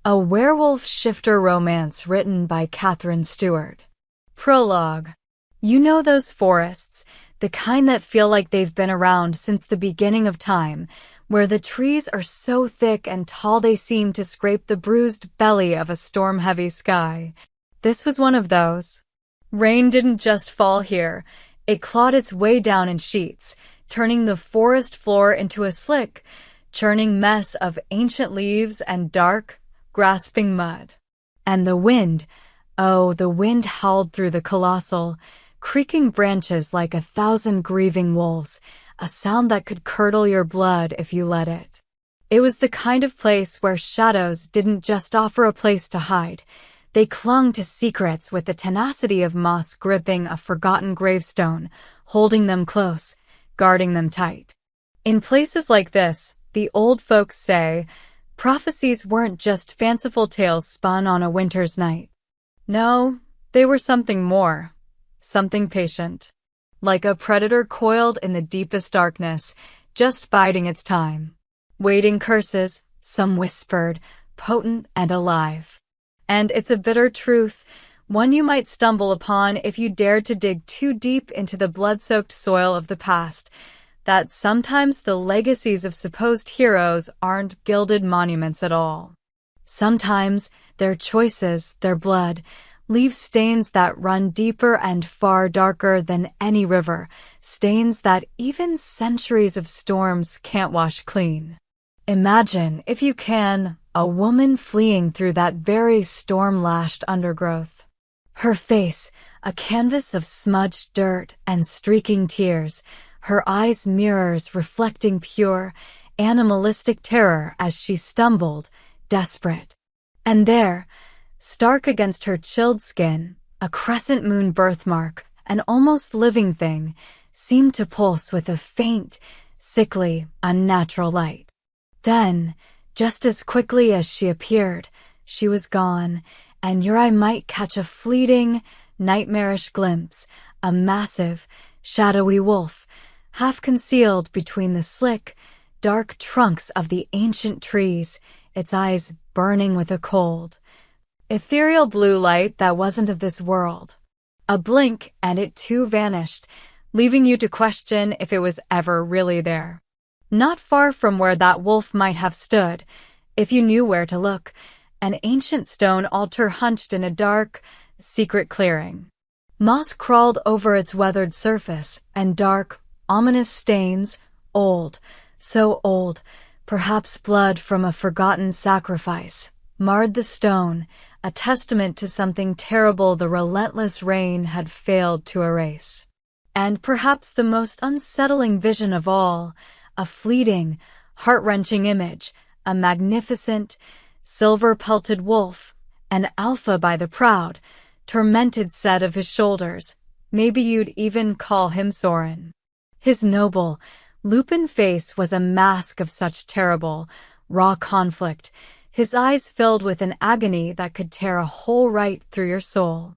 A werewolf shifter romance written by Catherine Stewart. Prologue. You know those forests, the kind that feel like they've been around since the beginning of time, where the trees are so thick and tall they seem to scrape the bruised belly of a storm-heavy sky. This was one of those. Rain didn't just fall here. It clawed its way down in sheets, turning the forest floor into a slick, churning mess of ancient leaves and dark, grasping mud. And the wind, oh, the wind howled through the colossal, creaking branches like 1,000 grieving wolves, a sound that could curdle your blood if you let it. It was the kind of place where shadows didn't just offer a place to hide. They clung to secrets with the tenacity of moss gripping a forgotten gravestone, holding them close, guarding them tight. In places like this, the old folks say, prophecies weren't just fanciful tales spun on a winter's night. No, they were something more, something patient. Like a predator coiled in the deepest darkness, just biding its time. Waiting curses, some whispered, potent and alive. And it's a bitter truth, one you might stumble upon if you dared to dig too deep into the blood-soaked soil of the past, that sometimes the legacies of supposed heroes aren't gilded monuments at all. Sometimes their choices, their blood, leave stains that run deeper and far darker than any river, stains that even centuries of storms can't wash clean. Imagine, if you can, a woman fleeing through that very storm-lashed undergrowth. Her face, a canvas of smudged dirt and streaking tears, her eyes mirrors reflecting pure, animalistic terror as she stumbled, desperate. And there, stark against her chilled skin, a crescent moon birthmark, an almost living thing, seemed to pulse with a faint, sickly, unnatural light. Then, just as quickly as she appeared, she was gone, and your eye might catch a fleeting, nightmarish glimpse, a massive, shadowy wolf, half concealed between the slick, dark trunks of the ancient trees, its eyes burning with a cold, ethereal blue light that wasn't of this world. A blink, and it too vanished, leaving you to question if it was ever really there. Not far from where that wolf might have stood, if you knew where to look, an ancient stone altar hunched in a dark, secret clearing. Moss crawled over its weathered surface, and dark, ominous stains, old, so old, perhaps blood from a forgotten sacrifice, marred the stone, a testament to something terrible the relentless rain had failed to erase. And perhaps the most unsettling vision of all, a fleeting, heart-wrenching image, a magnificent, silver-pelted wolf, an alpha by the proud, tormented set of his shoulders. Maybe you'd even call him Soren. His noble, lupin face was a mask of such terrible, raw conflict, his eyes filled with an agony that could tear a hole right through your soul.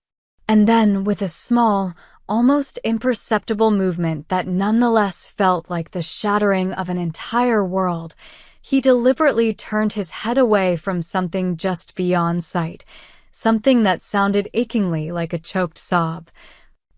And then, with a small, almost imperceptible movement that nonetheless felt like the shattering of an entire world, he deliberately turned his head away from something just beyond sight, something that sounded achingly like a choked sob,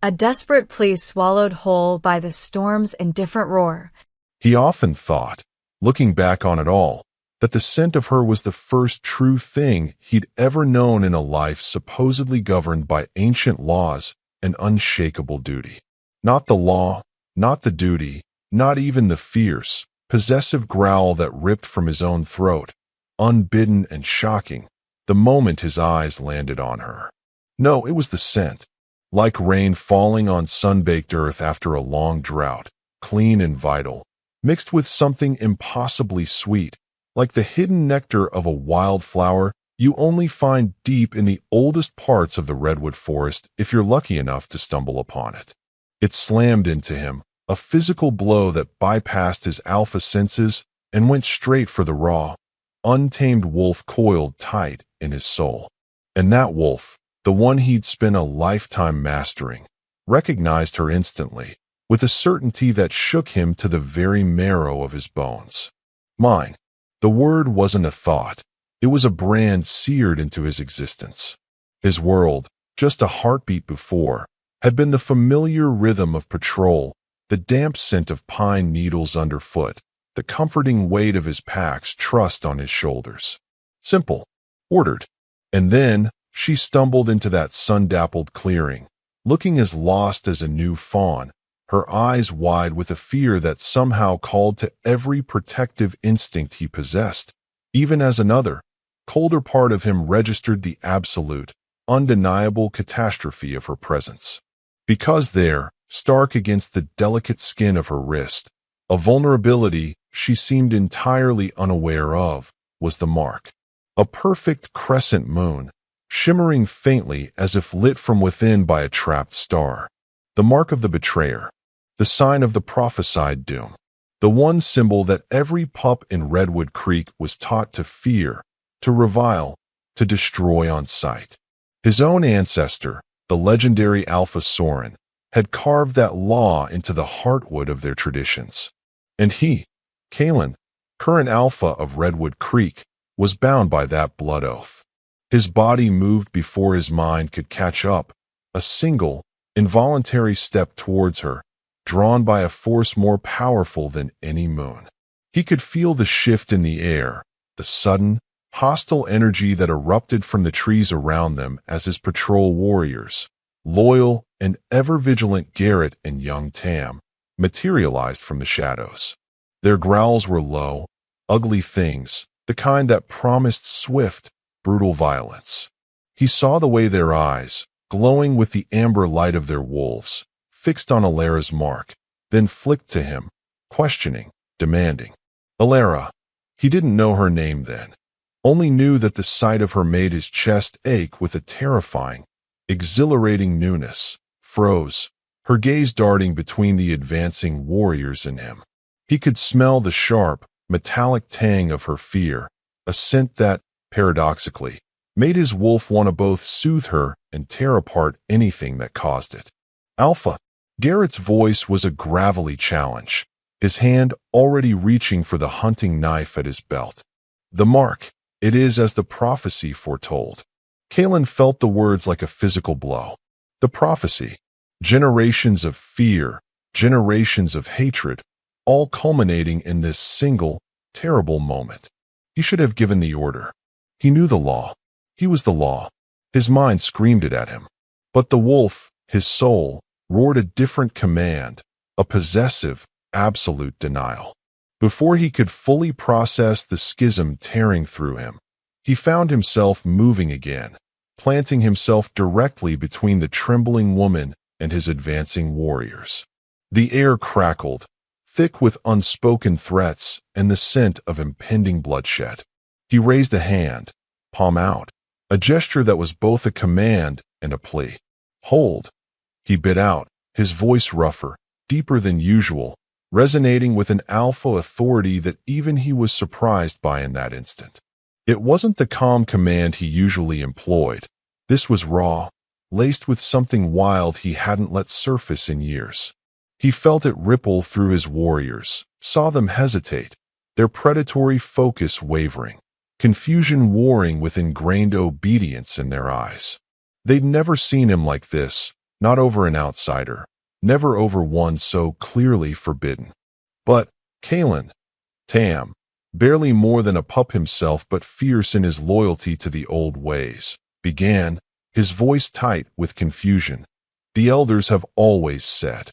a desperate plea swallowed whole by the storm's indifferent roar. He often thought, looking back on it all, that the scent of her was the first true thing he'd ever known in a life supposedly governed by ancient laws and unshakable duty. Not the law, not the duty, not even the fierce, possessive growl that ripped from his own throat, unbidden and shocking, the moment his eyes landed on her. No, it was the scent, like rain falling on sun-baked earth after a long drought, clean and vital, mixed with something impossibly sweet, like the hidden nectar of a wildflower you only find deep in the oldest parts of the redwood forest if you're lucky enough to stumble upon it. It slammed into him, a physical blow that bypassed his alpha senses and went straight for the raw, untamed wolf coiled tight in his soul. And that wolf, the one he'd spent a lifetime mastering, recognized her instantly, with a certainty that shook him to the very marrow of his bones. Mine. The word wasn't a thought. It was a brand seared into his existence. His world, just a heartbeat before, had been the familiar rhythm of patrol, the damp scent of pine needles underfoot, the comforting weight of his pack's trust on his shoulders. Simple, ordered. And then she stumbled into that sun-dappled clearing, looking as lost as a new fawn, her eyes wide with a fear that somehow called to every protective instinct he possessed, even as another, colder part of him registered the absolute, undeniable catastrophe of her presence. Because there, stark against the delicate skin of her wrist, a vulnerability she seemed entirely unaware of, was the mark. A perfect crescent moon, shimmering faintly as if lit from within by a trapped star. The mark of the betrayer. The sign of the prophesied doom. The one symbol that every pup in Redwood Creek was taught to fear, to revile, to destroy on sight. His own ancestor, the legendary Alpha Soren, had carved that law into the heartwood of their traditions. And he, Kalen, current Alpha of Redwood Creek, was bound by that blood oath. His body moved before his mind could catch up, a single, involuntary step towards her, drawn by a force more powerful than any moon. He could feel the shift in the air, the sudden, hostile energy that erupted from the trees around them as his patrol warriors, loyal and ever-vigilant Garrett and young Tam, materialized from the shadows. Their growls were low, ugly things, the kind that promised swift, brutal violence. He saw the way their eyes, glowing with the amber light of their wolves, fixed on Elara's mark, then flicked to him, questioning, demanding. Elara. He didn't know her name then, only knew that the sight of her made his chest ache with a terrifying, exhilarating newness, froze, her gaze darting between the advancing warriors and him. He could smell the sharp, metallic tang of her fear, a scent that, paradoxically, made his wolf want to both soothe her and tear apart anything that caused it. Alpha. Garrett's voice was a gravelly challenge, his hand already reaching for the hunting knife at his belt. The mark. It is as the prophecy foretold. Kalen felt the words like a physical blow. The prophecy. Generations of fear, generations of hatred, all culminating in this single, terrible moment. He should have given the order. He knew the law. He was the law. His mind screamed it at him. But the wolf, his soul, roared a different command, a possessive, absolute denial. Before he could fully process the schism tearing through him, he found himself moving again, planting himself directly between the trembling woman and his advancing warriors. The air crackled, thick with unspoken threats and the scent of impending bloodshed. He raised a hand, palm out, a gesture that was both a command and a plea. Hold. He bit out, his voice rougher, deeper than usual, resonating with an alpha authority that even he was surprised by in that instant. It wasn't the calm command he usually employed. This was raw, laced with something wild he hadn't let surface in years. He felt it ripple through his warriors, saw them hesitate, their predatory focus wavering, confusion warring with ingrained obedience in their eyes. They'd never seen him like this, not over an outsider, never over one so clearly forbidden. But Kalen, Tam, barely more than a pup himself but fierce in his loyalty to the old ways, began, his voice tight with confusion. The elders have always said.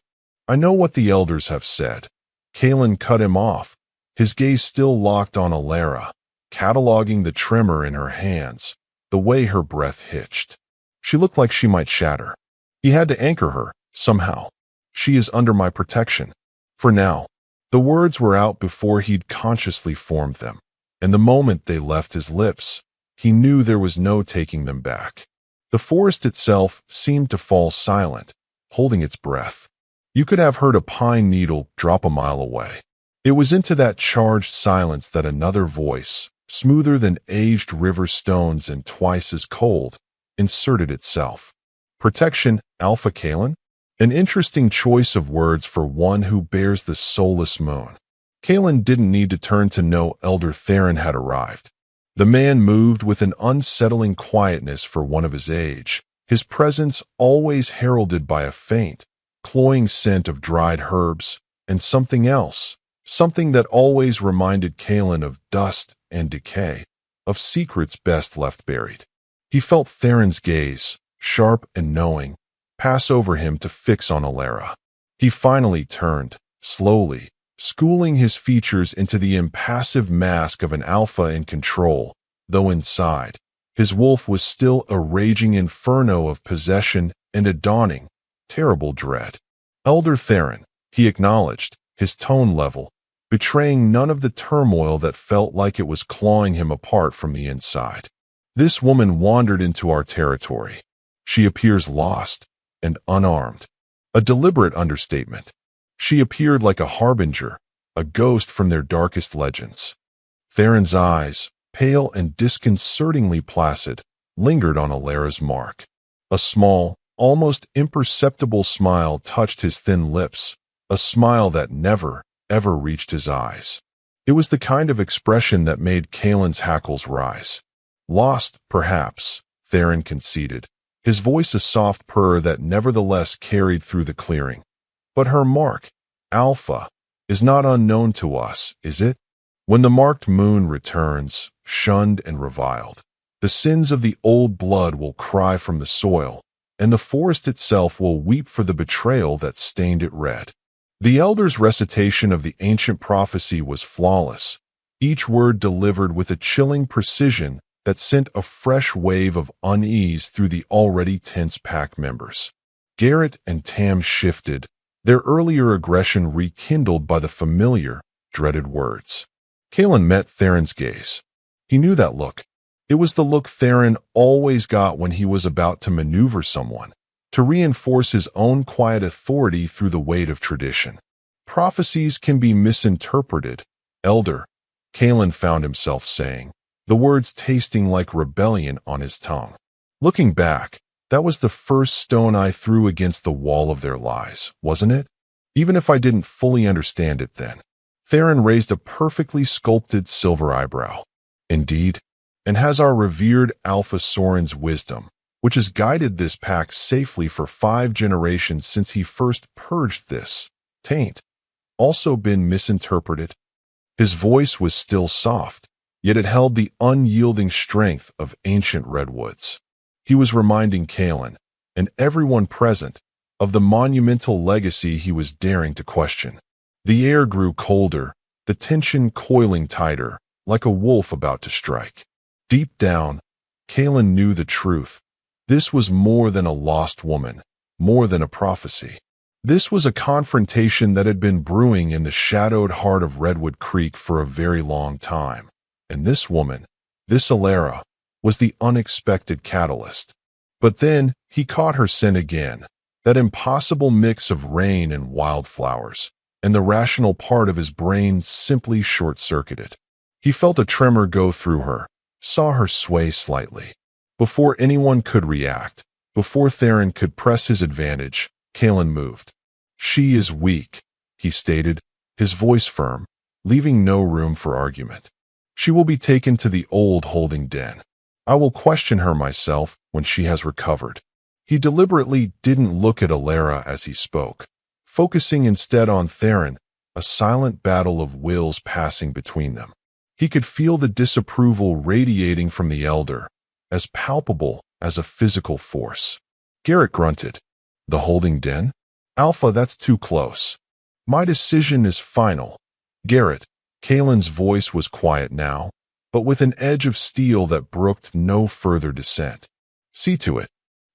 I know what the elders have said. Kalen cut him off, his gaze still locked on Elara, cataloging the tremor in her hands, the way her breath hitched. She looked like she might shatter. He had to anchor her, somehow. She is under my protection. For now. The words were out before he'd consciously formed them, and the moment they left his lips, he knew there was no taking them back. The forest itself seemed to fall silent, holding its breath. You could have heard a pine needle drop a mile away. It was into that charged silence that another voice, smoother than aged river stones and twice as cold, inserted itself. Protection, Alpha Kalen? An interesting choice of words for one who bears the soulless moon. Kalen didn't need to turn to know Elder Theron had arrived. The man moved with an unsettling quietness for one of his age, his presence always heralded by a faint, cloying scent of dried herbs, and something else, something that always reminded Kalen of dust and decay, of secrets best left buried. He felt Theron's gaze, sharp and knowing, pass over him to fix on Elara. He finally turned, slowly, schooling his features into the impassive mask of an alpha in control, though inside, his wolf was still a raging inferno of possession and a dawning, terrible dread. Elder Theron, he acknowledged, his tone level, betraying none of the turmoil that felt like it was clawing him apart from the inside. This woman wandered into our territory. She appears lost and unarmed. A deliberate understatement. She appeared like a harbinger, a ghost from their darkest legends. Theron's eyes, pale and disconcertingly placid, lingered on Elara's mark. A small, almost imperceptible smile touched his thin lips, a smile that never, ever reached his eyes. It was the kind of expression that made Kalen's hackles rise. Lost, perhaps, Theron conceded, his voice a soft purr that nevertheless carried through the clearing. But her mark, Alpha, is not unknown to us, is it? When the marked moon returns, shunned and reviled, the sins of the old blood will cry from the soil, and the forest itself will weep for the betrayal that stained it red. The elder's recitation of the ancient prophecy was flawless, each word delivered with a chilling precision that sent a fresh wave of unease through the already tense pack members. Garrett and Tam shifted, their earlier aggression rekindled by the familiar, dreaded words. Kalen met Theron's gaze. He knew that look. It was the look Theron always got when he was about to maneuver someone, to reinforce his own quiet authority through the weight of tradition. Prophecies can be misinterpreted, Elder, Kalen found himself saying, the words tasting like rebellion on his tongue. Looking back, that was the first stone I threw against the wall of their lies, wasn't it? Even if I didn't fully understand it then. Theron raised a perfectly sculpted silver eyebrow. Indeed, and has our revered Alpha Soren's wisdom, which has guided this pack safely for 5 generations since he first purged this taint, also been misinterpreted? His voice was still soft, yet it held the unyielding strength of ancient redwoods. He was reminding Kalen, and everyone present, of the monumental legacy he was daring to question. The air grew colder, the tension coiling tighter, like a wolf about to strike. Deep down, Kalen knew the truth. This was more than a lost woman, more than a prophecy. This was a confrontation that had been brewing in the shadowed heart of Redwood Creek for a very long time. And this woman, this Elara, was the unexpected catalyst. But then he caught her scent again, that impossible mix of rain and wildflowers, and the rational part of his brain simply short-circuited. He felt a tremor go through her, saw her sway slightly. Before anyone could react, before Theron could press his advantage, Kalen moved. She is weak, he stated, his voice firm, leaving no room for argument. She will be taken to the old holding den. I will question her myself when she has recovered. He deliberately didn't look at Elara as he spoke, focusing instead on Theron, a silent battle of wills passing between them. He could feel the disapproval radiating from the elder, as palpable as a physical force. Garrett grunted. The holding den? Alpha, that's too close. My decision is final. Garrett, Kalen's voice was quiet now, but with an edge of steel that brooked no further dissent. See to it.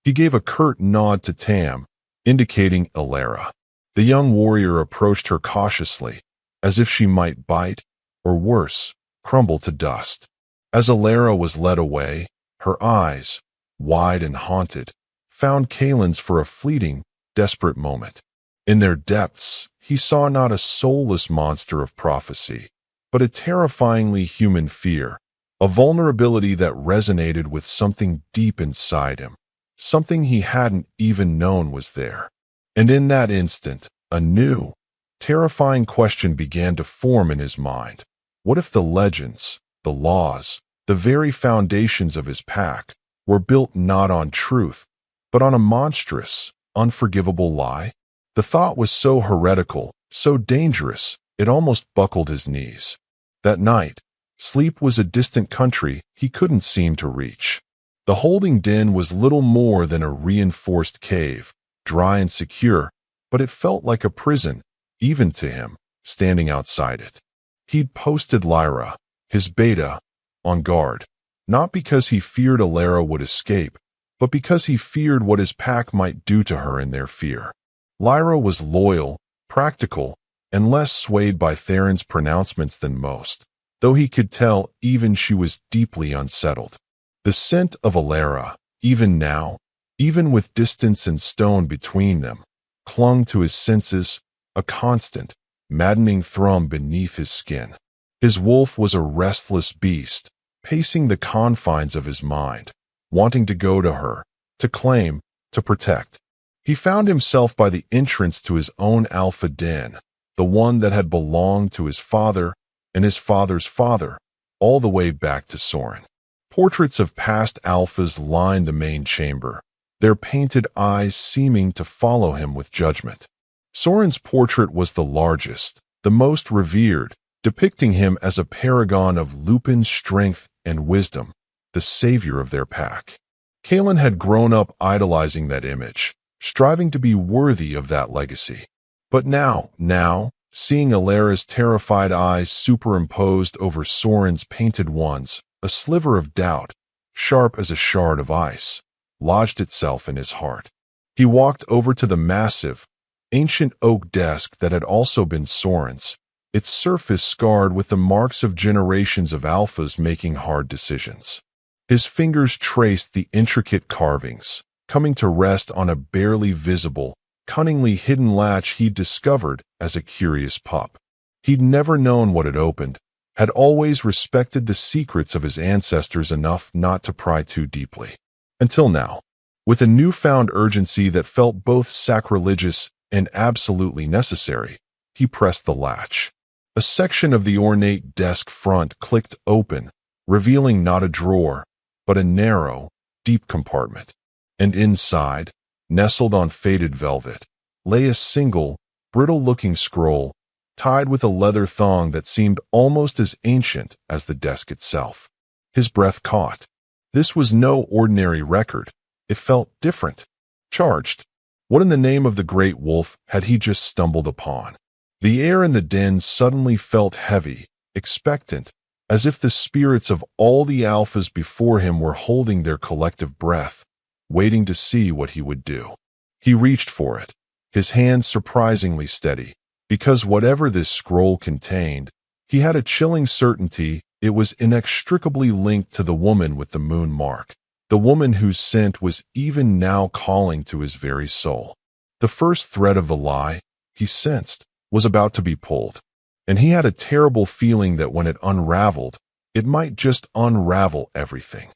He gave a curt nod to Tam, indicating Elara. The young warrior approached her cautiously, as if she might bite, or worse, crumble to dust. As Elara was led away, her eyes, wide and haunted, found Kalen's for a fleeting, desperate moment. In their depths, he saw not a soulless monster of prophecy, but a terrifyingly human fear, a vulnerability that resonated with something deep inside him, something he hadn't even known was there. And in that instant, a new, terrifying question began to form in his mind. What if the legends, the laws, The very foundations of his pack were built not on truth, but on a monstrous, unforgivable lie. The thought was so heretical, so dangerous, it almost buckled his knees. That night, sleep was a distant country he couldn't seem to reach. The holding den was little more than a reinforced cave, dry and secure, but it felt like a prison, even to him, standing outside it. He'd posted Lyra, his beta, on guard, not because he feared Elara would escape, but because he feared what his pack might do to her in their fear. Lyra was loyal, practical, and less swayed by Theron's pronouncements than most, though he could tell even she was deeply unsettled. The scent of Elara, even now, even with distance and stone between them, clung to his senses, a constant, maddening thrum beneath his skin. His wolf was a restless beast, pacing the confines of his mind, wanting to go to her, to claim, to protect. He found himself by the entrance to his own alpha den, the one that had belonged to his father and his father's father, all the way back to Soren. Portraits of past alphas lined the main chamber, their painted eyes seeming to follow him with judgment. Soren's portrait was the largest, the most revered, depicting him as a paragon of lupin strength and wisdom, the savior of their pack. Kalen had grown up idolizing that image, striving to be worthy of that legacy. But now, seeing Elara's terrified eyes superimposed over Soren's painted ones, a sliver of doubt, sharp as a shard of ice, lodged itself in his heart. He walked over to the massive, ancient oak desk that had also been Soren's, its surface scarred with the marks of generations of alphas making hard decisions. His fingers traced the intricate carvings, coming to rest on a barely visible, cunningly hidden latch he'd discovered as a curious pup. He'd never known what it opened, had always respected the secrets of his ancestors enough not to pry too deeply. Until now, with a newfound urgency that felt both sacrilegious and absolutely necessary, he pressed the latch. A section of the ornate desk front clicked open, revealing not a drawer, but a narrow, deep compartment. And inside, nestled on faded velvet, lay a single, brittle-looking scroll, tied with a leather thong that seemed almost as ancient as the desk itself. His breath caught. This was no ordinary record. It felt different, charged. What in the name of the great wolf had he just stumbled upon? The air in the den suddenly felt heavy, expectant, as if the spirits of all the alphas before him were holding their collective breath, waiting to see what he would do. He reached for it, his hand surprisingly steady, because whatever this scroll contained, he had a chilling certainty it was inextricably linked to the woman with the moon mark, the woman whose scent was even now calling to his very soul. The first thread of the lie, he sensed, was about to be pulled, and he had a terrible feeling that when it unraveled, it might just unravel everything.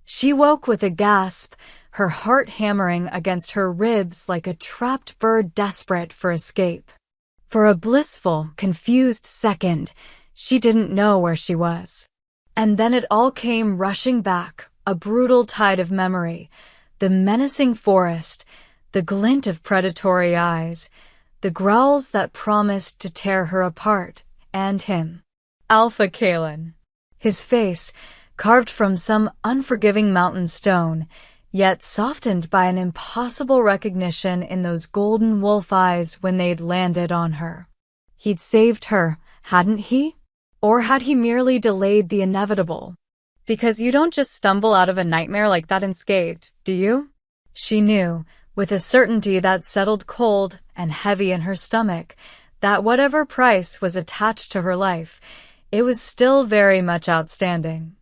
She woke with a gasp, her heart hammering against her ribs like a trapped bird desperate for escape. For a blissful, confused second, she didn't know where she was. And then it all came rushing back, a brutal tide of memory, the menacing forest, the glint of predatory eyes, the growls that promised to tear her apart, and him. Alpha Kalen. His face, carved from some unforgiving mountain stone, yet softened by an impossible recognition in those golden wolf eyes when they'd landed on her. He'd saved her, hadn't he? Or had he merely delayed the inevitable? Because you don't just stumble out of a nightmare like that unscathed, do you? She knew, with a certainty that settled cold and heavy in her stomach, that whatever price was attached to her life, it was still very much outstanding.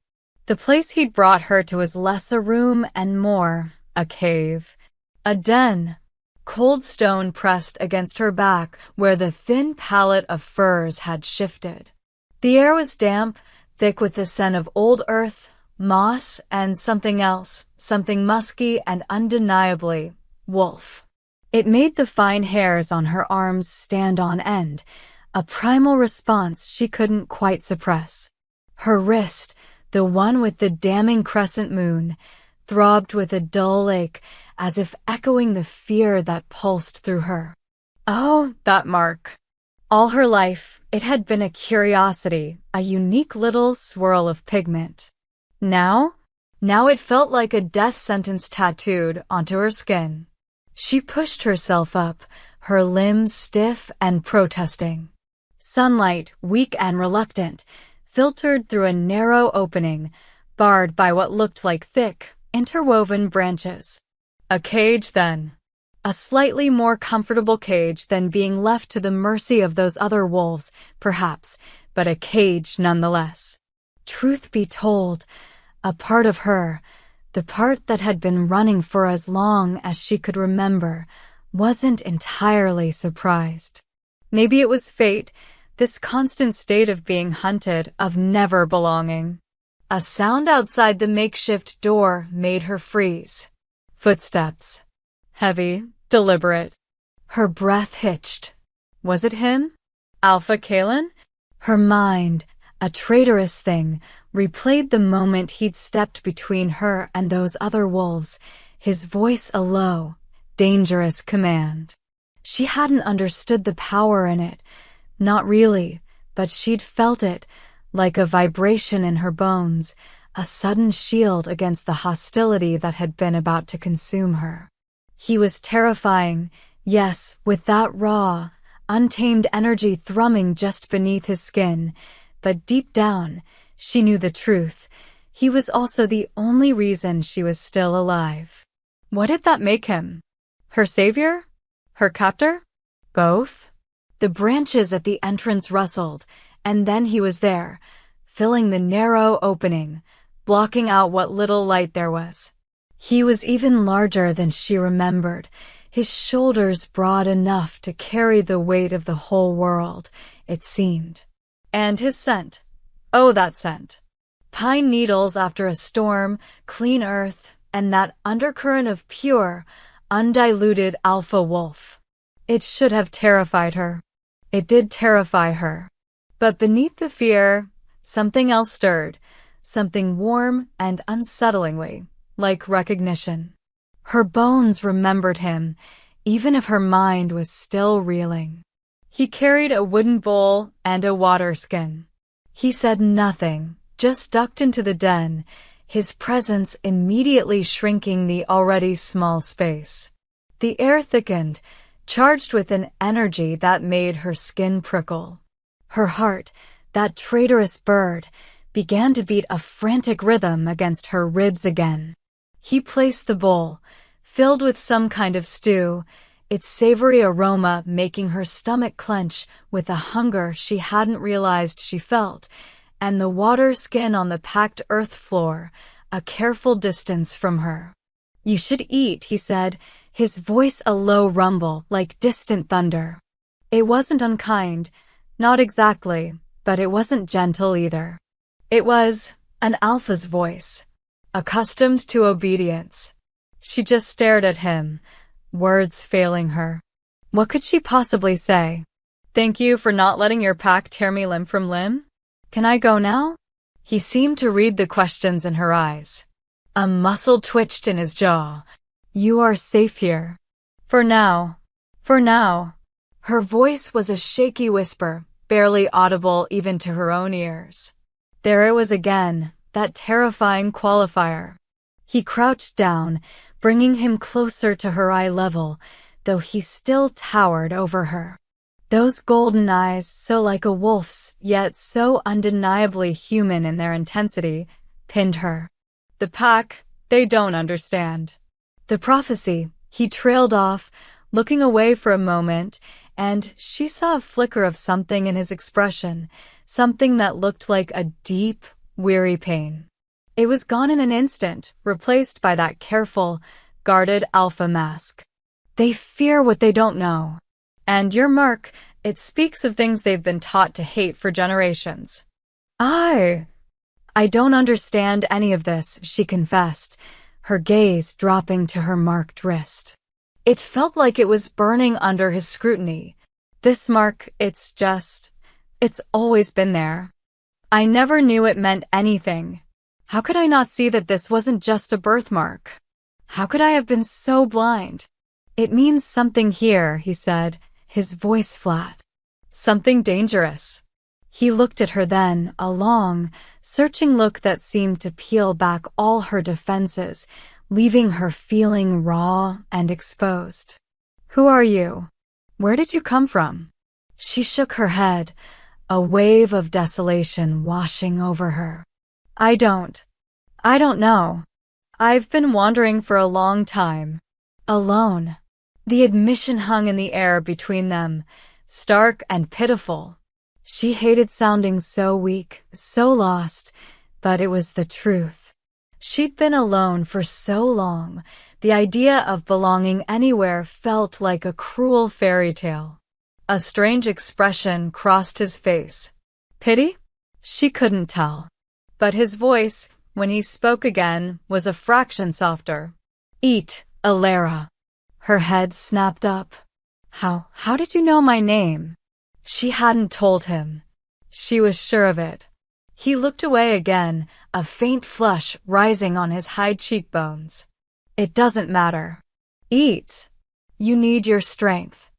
The place he'd brought her to was less a room and more a cave, a den, cold stone pressed against her back where the thin palette of furs had shifted. The air was damp, thick with the scent of old earth, moss, and something else, something musky and undeniably wolf. It made the fine hairs on her arms stand on end, a primal response she couldn't quite suppress. Her wrist, The one with the damning crescent moon throbbed with a dull ache, as if echoing the fear that pulsed through her. Oh, that mark. All her life, it had been a curiosity, a unique little swirl of pigment. Now it felt like a death sentence tattooed onto her skin. She pushed herself up, her limbs stiff and protesting. Sunlight, weak and reluctant, filtered through a narrow opening, barred by what looked like thick, interwoven branches. A cage, then. A slightly more comfortable cage than being left to the mercy of those other wolves, perhaps, but a cage nonetheless. Truth be told, a part of her, the part that had been running for as long as she could remember, wasn't entirely surprised. Maybe it was fate, this constant state of being hunted, of never belonging. A sound outside the makeshift door made her freeze. Footsteps. Heavy, deliberate. Her breath hitched. Was it him? Alpha King? Her mind, a traitorous thing, replayed the moment he'd stepped between her and those other wolves, his voice a low, dangerous command. She hadn't understood the power in it. Not really, but she'd felt it, like a vibration in her bones, a sudden shield against the hostility that had been about to consume her. He was terrifying, yes, with that raw, untamed energy thrumming just beneath his skin, but deep down, she knew the truth. He was also the only reason she was still alive. What did that make him? Her savior? Her captor? Both? The branches at the entrance rustled, and then he was there, filling the narrow opening, blocking out what little light there was. He was even larger than she remembered, his shoulders broad enough to carry the weight of the whole world, it seemed. And his scent. Oh, that scent. Pine needles after a storm, clean earth, and that undercurrent of pure, undiluted alpha wolf. It should have terrified her. It did terrify her. But beneath the fear, something else stirred, something warm and unsettlingly, like recognition. Her bones remembered him, even if her mind was still reeling. He carried a wooden bowl and a water skin. He said nothing, just ducked into the den, his presence immediately shrinking the already small space. The air thickened, charged with an energy that made her skin prickle. Her heart, that traitorous bird, began to beat a frantic rhythm against her ribs again. He placed the bowl, filled with some kind of stew, its savory aroma making her stomach clench with a hunger she hadn't realized she felt, and the water skin on the packed earth floor, a careful distance from her. "You should eat," he said, his voice a low rumble like distant thunder. It wasn't unkind, not exactly, but it wasn't gentle either. It was an alpha's voice, accustomed to obedience. She just stared at him, words failing her. What could she possibly say? "Thank you for not letting your pack tear me limb from limb? Can I go now?" He seemed to read the questions in her eyes. A muscle twitched in his jaw. "You are safe here. For now. For now." Her voice was a shaky whisper, barely audible even to her own ears. There it was again, that terrifying qualifier. He crouched down, bringing him closer to her eye level, though he still towered over her. Those golden eyes, so like a wolf's, yet so undeniably human in their intensity, pinned her. "The pack, they don't understand." "The prophecy," he trailed off, looking away for a moment, and she saw a flicker of something in his expression, something that looked like a deep, weary pain. It was gone in an instant, replaced by that careful, guarded alpha mask. "They fear what they don't know. And your mark, it speaks of things they've been taught to hate for generations." I don't understand any of this," she confessed, her gaze dropping to her marked wrist. It felt like it was burning under his scrutiny. "This mark, it's always been there. I never knew it meant anything." How could I not see that this wasn't just a birthmark? How could I have been so blind? It means something here, he said, his voice flat. Something dangerous. He looked at her then, a long, searching look that seemed to peel back all her defenses, leaving her feeling raw and exposed. Who are you? Where did you come from? She shook her head, a wave of desolation washing over her. I don't know. I've been wandering for a long time. Alone. The admission hung in the air between them, stark and pitiful. She hated sounding so weak, so lost, but it was the truth. She'd been alone for so long, the idea of belonging anywhere felt like a cruel fairy tale. A strange expression crossed his face. Pity? She couldn't tell. But his voice, when he spoke again, was a fraction softer. Eat, Elara. Her head snapped up. How did you know my name? She hadn't told him. She was sure of it. He looked away again, a faint flush rising on his high cheekbones. It doesn't matter. Eat. You need your strength.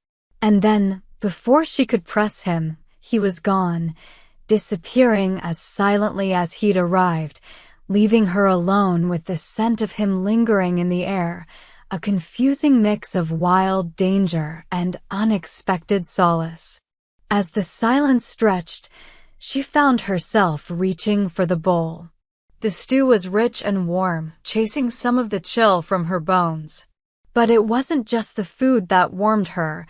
And then, before she could press him, he was gone, disappearing as silently as he'd arrived, leaving her alone with the scent of him lingering in the air, a confusing mix of wild danger and unexpected solace. As the silence stretched, she found herself reaching for the bowl. The stew was rich and warm, chasing some of the chill from her bones. But it wasn't just the food that warmed her.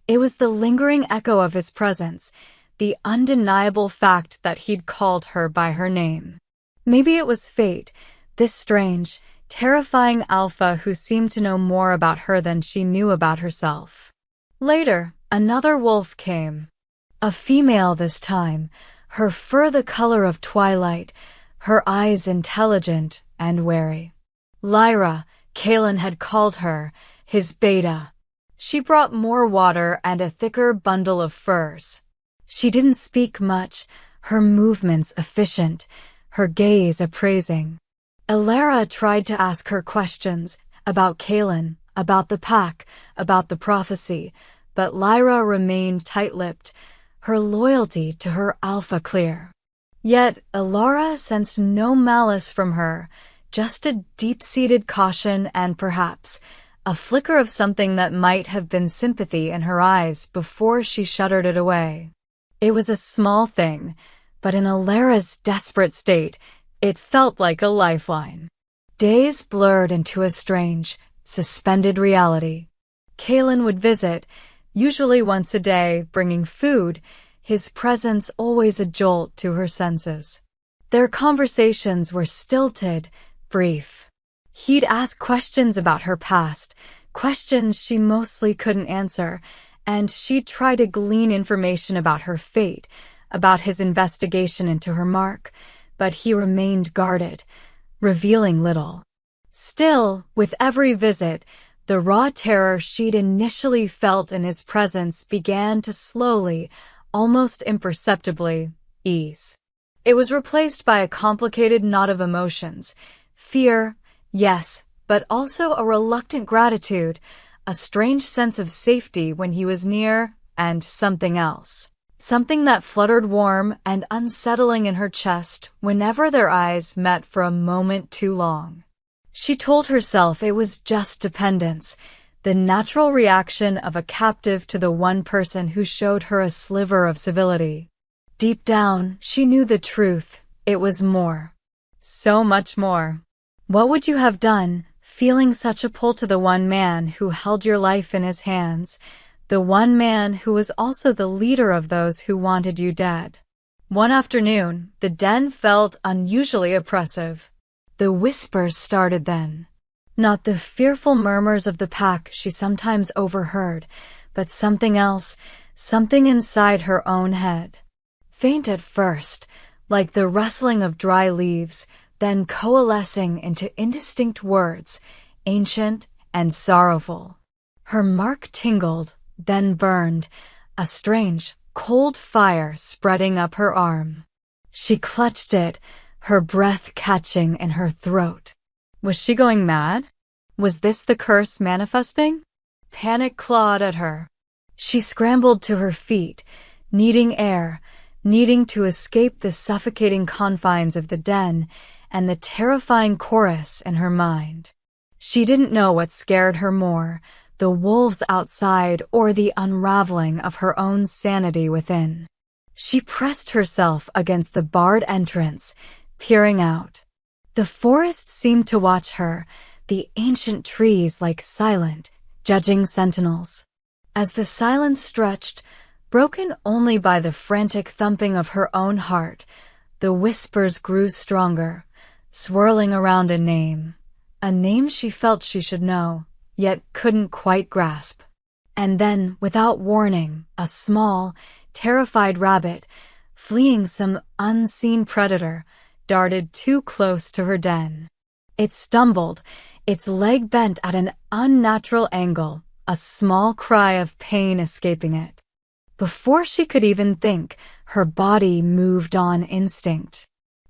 It was the lingering echo of his presence, the undeniable fact that he'd called her by her name. Maybe it was fate, this strange, terrifying alpha who seemed to know more about her than she knew about herself. Later, another wolf came. A female this time, her fur the color of twilight, her eyes intelligent and wary. Lyra, Kalen had called her, his beta. She brought more water and a thicker bundle of furs. She didn't speak much, her movements efficient, her gaze appraising. Elara tried to ask her questions about Kalen, about the pack, about the prophecy, but Lyra remained tight-lipped, her loyalty to her alpha clear. Yet Elara sensed no malice from her, just a deep-seated caution and perhaps a flicker of something that might have been sympathy in her eyes before she shuddered it away. It was a small thing, but in Elara's desperate state, it felt like a lifeline. Days blurred into a strange, suspended reality. Kalen would visit, usually once a day, bringing food, his presence always a jolt to her senses. Their conversations were stilted, brief. He'd ask questions about her past, questions she mostly couldn't answer, and she'd try to glean information about her fate, about his investigation into her mark, but he remained guarded, revealing little. Still, with every visit, the raw terror she'd initially felt in his presence began to slowly, almost imperceptibly, ease. It was replaced by a complicated knot of emotions. Fear, yes, but also a reluctant gratitude, a strange sense of safety when he was near, and something else. Something that fluttered warm and unsettling in her chest whenever their eyes met for a moment too long. She told herself it was just dependence, the natural reaction of a captive to the one person who showed her a sliver of civility. Deep down, she knew the truth. It was more. So much more. What would you have done, feeling such a pull to the one man who held your life in his hands, the one man who was also the leader of those who wanted you dead? One afternoon, the den felt unusually oppressive. The whispers started then. Not the fearful murmurs of the pack she sometimes overheard, but something else, something inside her own head. Faint at first, like the rustling of dry leaves, then coalescing into indistinct words, ancient and sorrowful. Her mark tingled, then burned, a strange, cold fire spreading up her arm. She clutched it, her breath catching in her throat. Was she going mad? Was this the curse manifesting? Panic clawed at her. She scrambled to her feet, needing air, needing to escape the suffocating confines of the den and the terrifying chorus in her mind. She didn't know what scared her more, the wolves outside or the unraveling of her own sanity within. She pressed herself against the barred entrance, peering out. The forest seemed to watch her, the ancient trees like silent, judging sentinels. As the silence stretched, broken only by the frantic thumping of her own heart, the whispers grew stronger, swirling around a name she felt she should know, yet couldn't quite grasp. And then, without warning, a small, terrified rabbit, fleeing some unseen predator, darted too close to her den. It stumbled, its leg bent at an unnatural angle, a small cry of pain escaping it. Before she could even think, her body moved on instinct.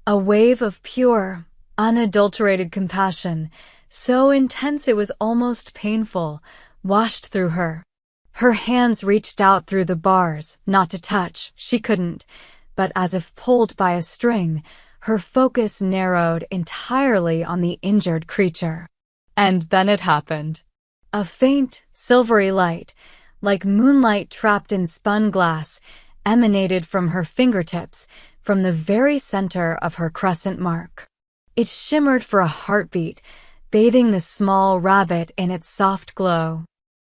A wave of pure, unadulterated compassion, so intense it was almost painful, washed through her. Her hands reached out through the bars, not to touch, she couldn't, but as if pulled by a string, her focus narrowed entirely on the injured creature. And then it happened. A faint, silvery light, like moonlight trapped in spun glass, emanated from her fingertips, from the very center of her crescent mark. It shimmered for a heartbeat, bathing the small rabbit in its soft glow.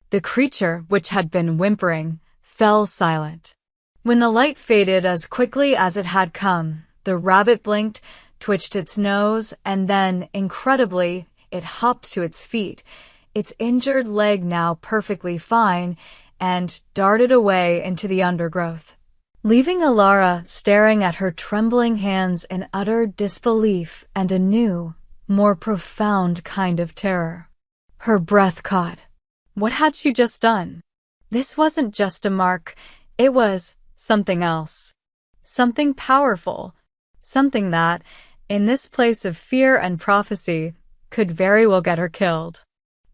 The creature, which had been whimpering, fell silent. When the light faded as quickly as it had come, the rabbit blinked, twitched its nose, and then, incredibly, it hopped to its feet, its injured leg now perfectly fine, and darted away into the undergrowth, leaving Elara staring at her trembling hands in utter disbelief and a new, more profound kind of terror. Her breath caught. What had she just done? This wasn't just a mark, it was something else. Something powerful. Something that, in this place of fear and prophecy, could very well get her killed.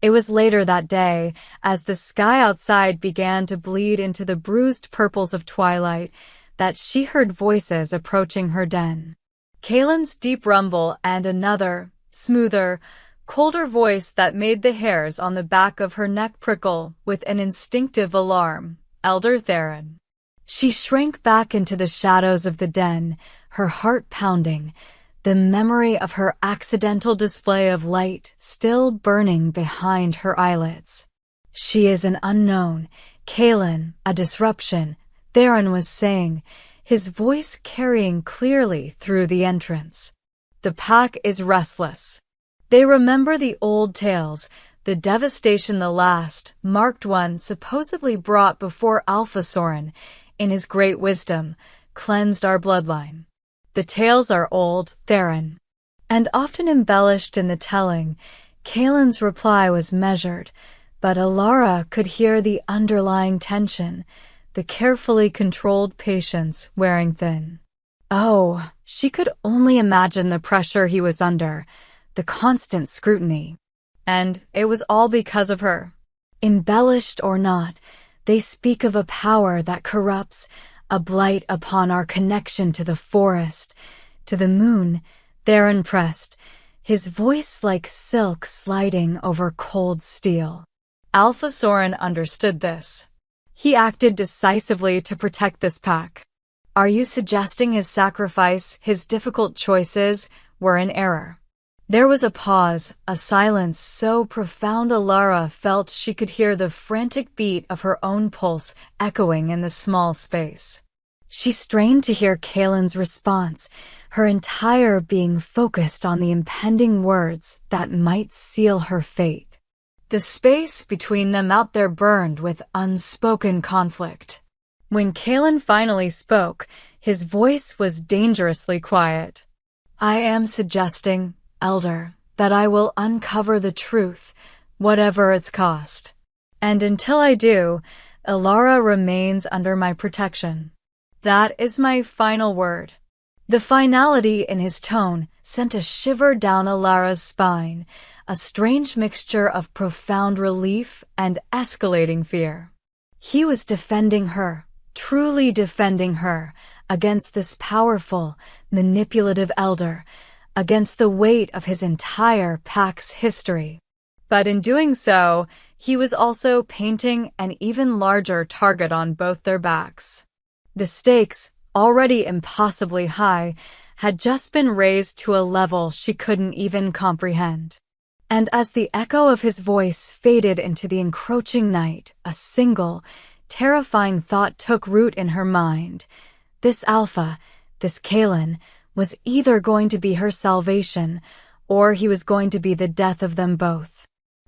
It was later that day, as the sky outside began to bleed into the bruised purples of twilight, that she heard voices approaching her den. Kaelin's deep rumble and another, smoother, colder voice that made the hairs on the back of her neck prickle with an instinctive alarm. Elder Theron. She shrank back into the shadows of the den, her heart pounding, the memory of her accidental display of light still burning behind her eyelids. She is an unknown, Kaelin, a disruption, Theron was saying, his voice carrying clearly through the entrance. The pack is restless. They remember the old tales, the devastation the last, marked one supposedly brought before Alpha Soren, in his great wisdom, cleansed our bloodline. The tales are old, Theron, and often embellished in the telling. Kaelin's reply was measured, but Elara could hear the underlying tension, the carefully controlled patience wearing thin. Oh, she could only imagine the pressure he was under, the constant scrutiny. And it was all because of her. Embellished or not, they speak of a power that corrupts, a blight upon our connection to the forest, to the moon. Theron pressed, his voice like silk sliding over cold steel. Alpha Soren understood this. He acted decisively to protect this pack. Are you suggesting his sacrifice, his difficult choices, were in error? There was a pause, a silence so profound Elara felt she could hear the frantic beat of her own pulse echoing in the small space. She strained to hear Kaelin's response, her entire being focused on the impending words that might seal her fate. The space between them out there burned with unspoken conflict. When Kaelin finally spoke, his voice was dangerously quiet. I am suggesting, Elder, that I will uncover the truth, whatever its cost. And until I do, Elara remains under my protection. That is my final word. The finality in his tone, sent a shiver down Elara's spine, a strange mixture of profound relief and escalating fear. He was defending her, truly defending her, against this powerful, manipulative elder, against the weight of his entire pack's history. But in doing so, he was also painting an even larger target on both their backs. The stakes, already impossibly high, had just been raised to a level she couldn't even comprehend. And as the echo of his voice faded into the encroaching night, a single, terrifying thought took root in her mind. This Alpha, this Kalen, was either going to be her salvation, or he was going to be the death of them both.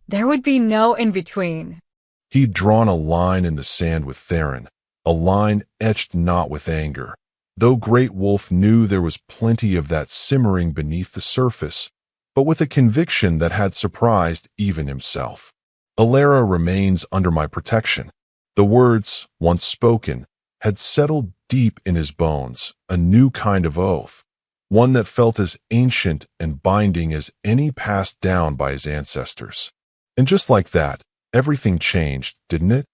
There would be no in-between. He'd drawn a line in the sand with Theron, a line etched not with anger, though Great Wolf knew there was plenty of that simmering beneath the surface, but with a conviction that had surprised even himself. Elara remains under my protection. The words, once spoken, had settled deep in his bones, a new kind of oath, one that felt as ancient and binding as any passed down by his ancestors. And just like that, everything changed, didn't it?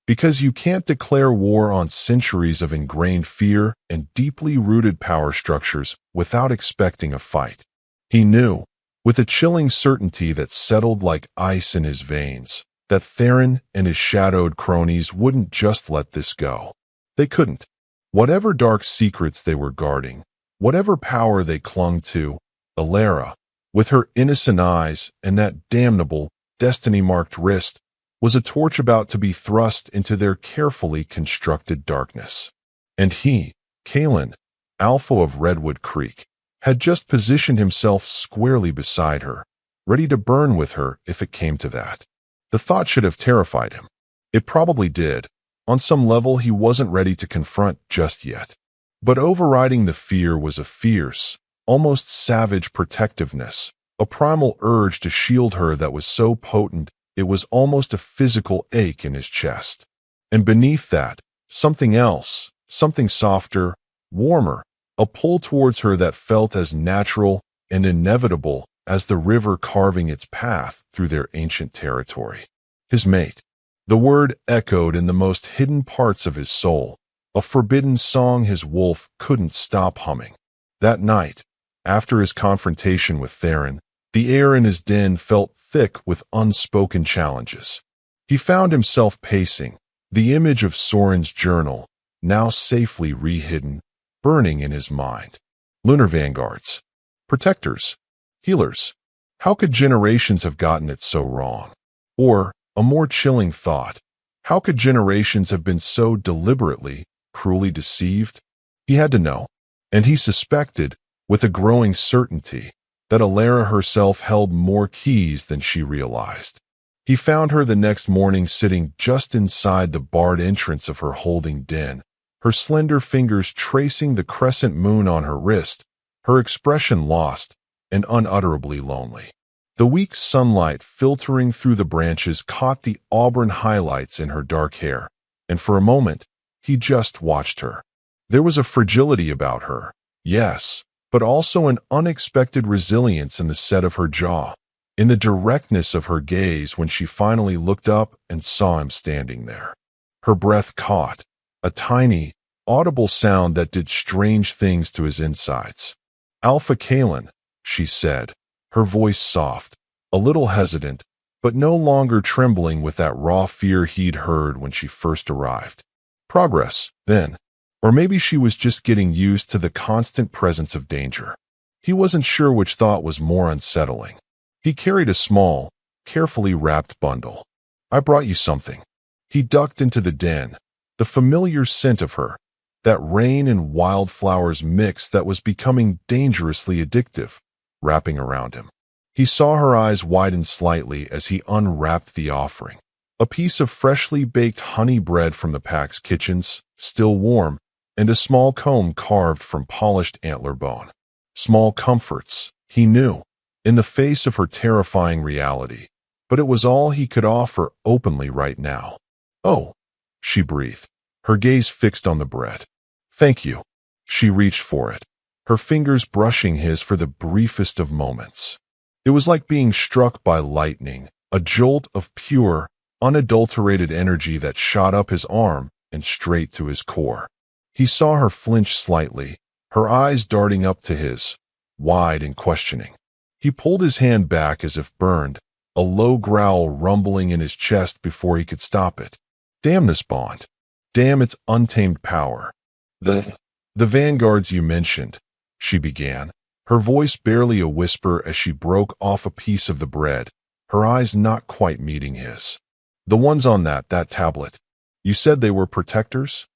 Because you can't declare war on centuries of ingrained fear and deeply rooted power structures without expecting a fight. He knew, with a chilling certainty that settled like ice in his veins, that Theron and his shadowed cronies wouldn't just let this go. They couldn't. Whatever dark secrets they were guarding, whatever power they clung to, Elara, with her innocent eyes and that damnable, destiny-marked wrist, was a torch about to be thrust into their carefully constructed darkness. And he, Kalen, Alpha of Redwood Creek, had just positioned himself squarely beside her, ready to burn with her if it came to that. The thought should have terrified him. It probably did. On some level, he wasn't ready to confront just yet. But overriding the fear was a fierce, almost savage protectiveness, a primal urge to shield her that was so potent it was almost a physical ache in his chest. And beneath that, something else, something softer, warmer, a pull towards her that felt as natural and inevitable as the river carving its path through their ancient territory. His mate. The word echoed in the most hidden parts of his soul, a forbidden song his wolf couldn't stop humming. That night, after his confrontation with Theron, the air in his den felt thick with unspoken challenges. He found himself pacing, the image of Soren's journal, now safely rehidden, burning in his mind. Lunar vanguards. Protectors. Healers. How could generations have gotten it so wrong? Or, a more chilling thought, how could generations have been so deliberately, cruelly deceived? He had to know, and he suspected, with a growing certainty, that Elara herself held more keys than she realized. He found her the next morning sitting just inside the barred entrance of her holding den, her slender fingers tracing the crescent moon on her wrist, her expression lost and unutterably lonely. The weak sunlight filtering through the branches caught the auburn highlights in her dark hair, and for a moment, he just watched her. There was a fragility about her, yes, but also an unexpected resilience in the set of her jaw, in the directness of her gaze when she finally looked up and saw him standing there. Her breath caught, a tiny, audible sound that did strange things to his insides. "Alpha Kalen," she said, her voice soft, a little hesitant, but no longer trembling with that raw fear he'd heard when she first arrived. Progress, then. Or maybe she was just getting used to the constant presence of danger. He wasn't sure which thought was more unsettling. He carried a small, carefully wrapped bundle. "I brought you something." He ducked into the den, the familiar scent of her, that rain and wildflowers mix that was becoming dangerously addictive, wrapping around him. He saw her eyes widen slightly as he unwrapped the offering. A piece of freshly baked honey bread from the pack's kitchens, still warm, and a small comb carved from polished antler bone. Small comforts, he knew, in the face of her terrifying reality, but it was all he could offer openly right now. "Oh," she breathed, her gaze fixed on the bread. "Thank you." She reached for it, her fingers brushing his for the briefest of moments. It was like being struck by lightning, a jolt of pure, unadulterated energy that shot up his arm and straight to his core. He saw her flinch slightly, her eyes darting up to his, wide and questioning. He pulled his hand back as if burned, a low growl rumbling in his chest before he could stop it. Damn this bond. Damn its untamed power. The vanguards you mentioned, she began, her voice barely a whisper as she broke off a piece of the bread, her eyes not quite meeting his. The ones on that tablet. You said they were protectors?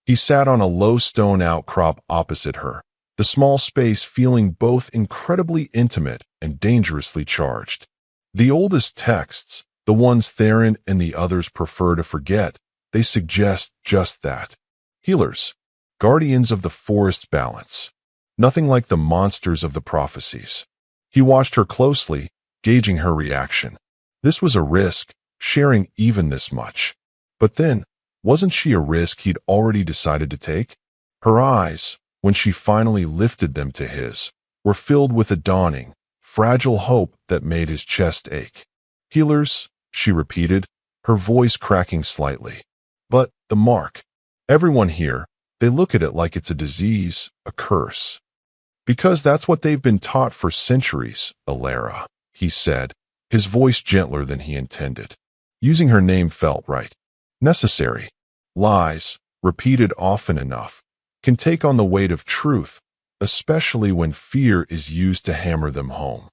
He sat on a low stone outcrop opposite her, the small space feeling both incredibly intimate and dangerously charged. The oldest texts, the ones Theron and the others prefer to forget, they suggest just that. Healers, guardians of the forest's balance. Nothing like the monsters of the prophecies. He watched her closely, gauging her reaction. This was a risk, sharing even this much. But then, wasn't she a risk he'd already decided to take? Her eyes, when she finally lifted them to his, were filled with a dawning, fragile hope that made his chest ache. Healers, she repeated, her voice cracking slightly. But the mark. Everyone here, they look at it like it's a disease, a curse. Because that's what they've been taught for centuries, Elara, he said, his voice gentler than he intended. Using her name felt right. Necessary. Lies, repeated often enough, can take on the weight of truth, especially when fear is used to hammer them home.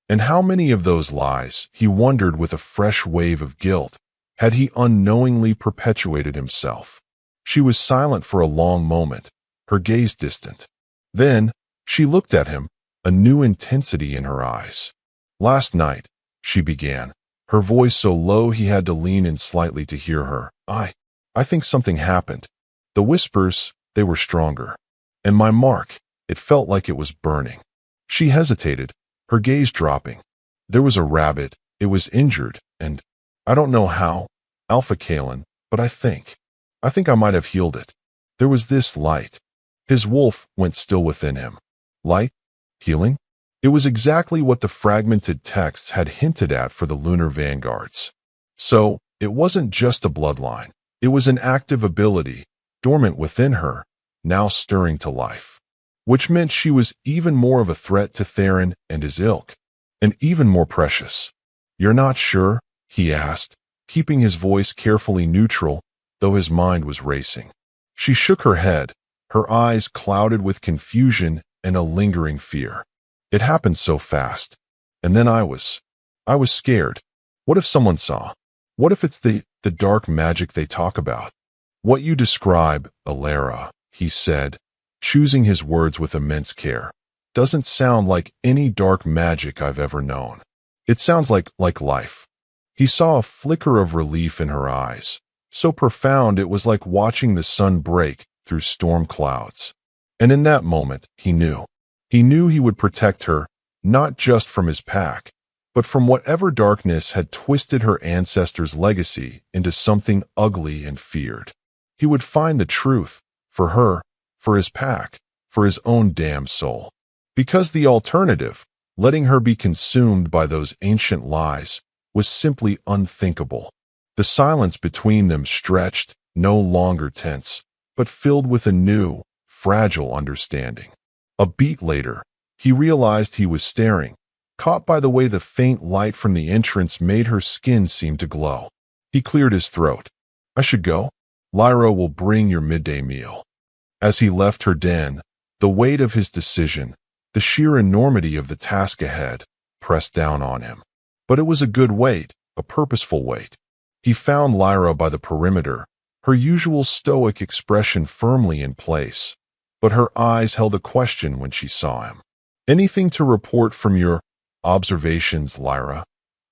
And how many of those lies, he wondered with a fresh wave of guilt, had he unknowingly perpetuated himself? She was silent for a long moment, her gaze distant. Then, she looked at him, a new intensity in her eyes. Last night, she began, her voice so low he had to lean in slightly to hear her. I think something happened. The whispers, they were stronger. And my mark, it felt like it was burning. She hesitated, her gaze dropping. There was a rabbit, it was injured, and I don't know how, Alpha King, but I think I might have healed it. There was this light. His wolf went still within him. Light? Healing? It was exactly what the fragmented texts had hinted at for the lunar vanguards. So, it wasn't just a bloodline. It was an active ability, dormant within her, now stirring to life. Which meant she was even more of a threat to Theron and his ilk, and even more precious. You're not sure? He asked, keeping his voice carefully neutral, though his mind was racing. She shook her head, her eyes clouded with confusion and a lingering fear. It happened so fast. And then I was scared. What if someone saw? What if it's the dark magic they talk about? What you describe, Elara, he said, choosing his words with immense care, doesn't sound like any dark magic I've ever known. It sounds like life. He saw a flicker of relief in her eyes, so profound it was like watching the sun break through storm clouds. And in that moment, he knew. He knew he would protect her, not just from his pack, but from whatever darkness had twisted her ancestors' legacy into something ugly and feared. He would find the truth, for her, for his pack, for his own damn soul. Because the alternative, letting her be consumed by those ancient lies, was simply unthinkable. The silence between them stretched, no longer tense, but filled with a new, fragile understanding. A beat later, he realized he was staring, caught by the way the faint light from the entrance made her skin seem to glow. He cleared his throat. I should go. Lyra will bring your midday meal. As he left her den, the weight of his decision, the sheer enormity of the task ahead, pressed down on him. But it was a good weight, a purposeful weight. He found Lyra by the perimeter, her usual stoic expression firmly in place, but her eyes held a question when she saw him. Anything to report from your observations, Lyra?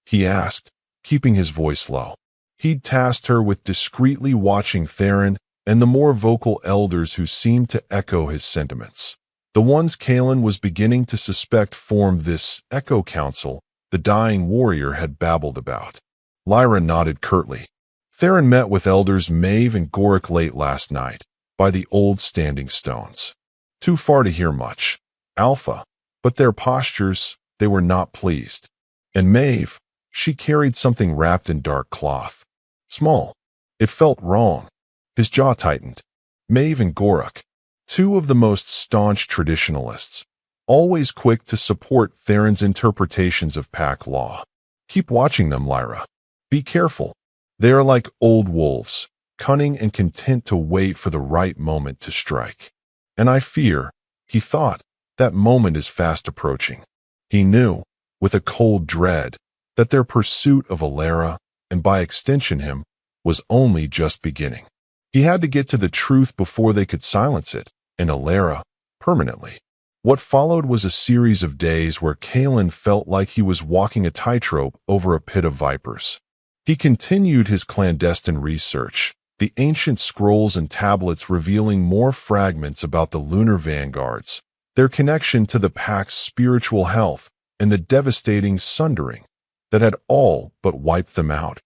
He asked, keeping his voice low. He'd tasked her with discreetly watching Theron and the more vocal elders who seemed to echo his sentiments. The ones Kalen was beginning to suspect formed this echo council the dying warrior had babbled about. Lyra nodded curtly. Theron met with elders Maeve and Gorik late last night, by the old standing stones. Too far to hear much. Alpha, but their postures, they were not pleased. And Maeve, she carried something wrapped in dark cloth. Small. It felt wrong. His jaw tightened. Maeve and Goruk, two of the most staunch traditionalists, always quick to support Theron's interpretations of pack law. Keep watching them, Lyra. Be careful. They are like old wolves, cunning and content to wait for the right moment to strike. And I fear, he thought, that moment is fast approaching. He knew, with a cold dread, that their pursuit of Elara, and by extension him, was only just beginning. He had to get to the truth before they could silence it, and Elara, permanently. What followed was a series of days where Kalen felt like he was walking a tightrope over a pit of vipers. He continued his clandestine research, the ancient scrolls and tablets revealing more fragments about the lunar vanguards, their connection to the pack's spiritual health, and the devastating sundering that had all but wiped them out,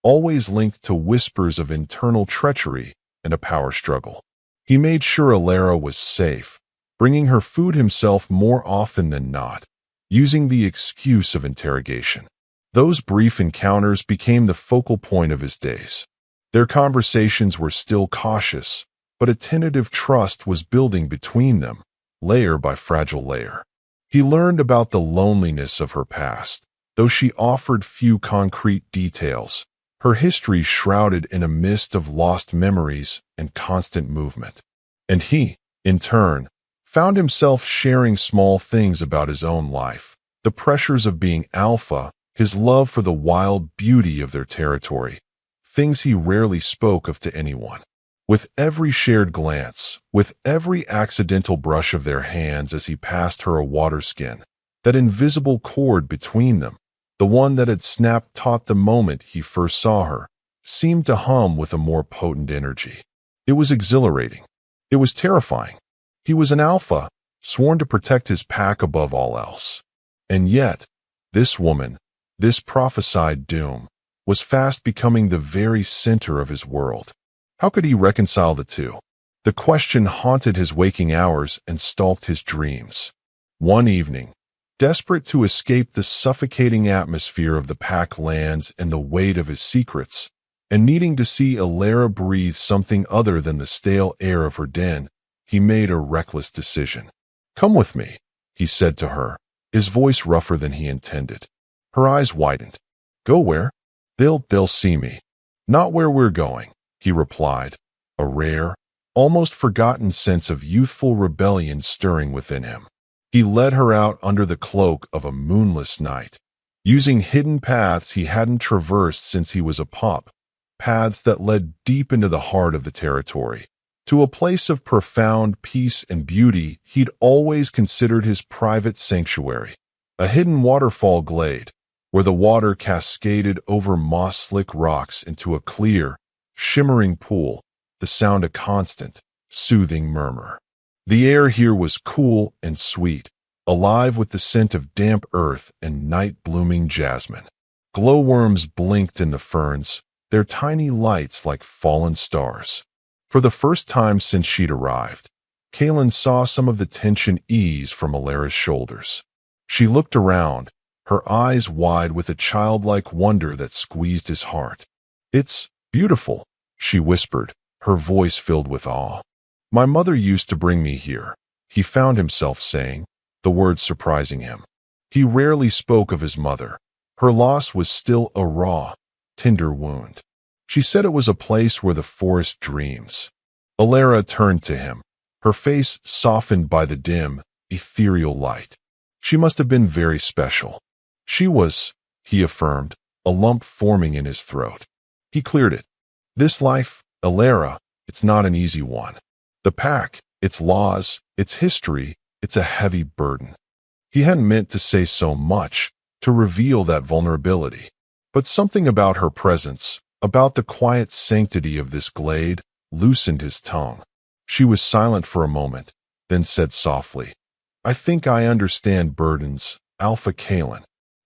always linked to whispers of internal treachery and a power struggle. He made sure Elara was safe, bringing her food himself more often than not, using the excuse of interrogation. Those brief encounters became the focal point of his days. Their conversations were still cautious, but a tentative trust was building between them, layer by fragile layer. He learned about the loneliness of her past, though she offered few concrete details, her history shrouded in a mist of lost memories and constant movement. And he, in turn, found himself sharing small things about his own life, the pressures of being alpha, his love for the wild beauty of their territory, things he rarely spoke of to anyone. With every shared glance, with every accidental brush of their hands as he passed her a waterskin, that invisible cord between them, the one that had snapped taut the moment he first saw her, seemed to hum with a more potent energy. It was exhilarating. It was terrifying. He was an alpha, sworn to protect his pack above all else. And yet, this woman, this prophesied doom, was fast becoming the very center of his world. How could he reconcile the two? The question haunted his waking hours and stalked his dreams. One evening, desperate to escape the suffocating atmosphere of the pack lands and the weight of his secrets, and needing to see Elara breathe something other than the stale air of her den, he made a reckless decision. "Come with me," he said to her, his voice rougher than he intended. Her eyes widened. "Go where?" They'll see me." "Not where we're going," he replied, a rare, almost forgotten sense of youthful rebellion stirring within him. He led her out under the cloak of a moonless night, using hidden paths he hadn't traversed since he was a pup, paths that led deep into the heart of the territory, to a place of profound peace and beauty he'd always considered his private sanctuary, a hidden waterfall glade, where the water cascaded over moss-slick rocks into a clear, shimmering pool, the sound a constant, soothing murmur. The air here was cool and sweet, alive with the scent of damp earth and night-blooming jasmine. Glowworms blinked in the ferns, their tiny lights like fallen stars. For the first time since she'd arrived, Kalen saw some of the tension ease from Elara's shoulders. She looked around, her eyes wide with a childlike wonder that squeezed his heart. "It's beautiful," she whispered, her voice filled with awe. "My mother used to bring me here," he found himself saying, the words surprising him. He rarely spoke of his mother. Her loss was still a raw, tender wound. She said it was a place where the forest dreams. Elara turned to him, her face softened by the dim, ethereal light. She must have been very special. She was, he affirmed, a lump forming in his throat. He cleared it. "This life, Elara, it's not an easy one. The pack, its laws, its history, it's a heavy burden." He hadn't meant to say so much, to reveal that vulnerability. But something about her presence, about the quiet sanctity of this glade, loosened his tongue. She was silent for a moment, then said softly, "I think I understand burdens, Alpha Kalen."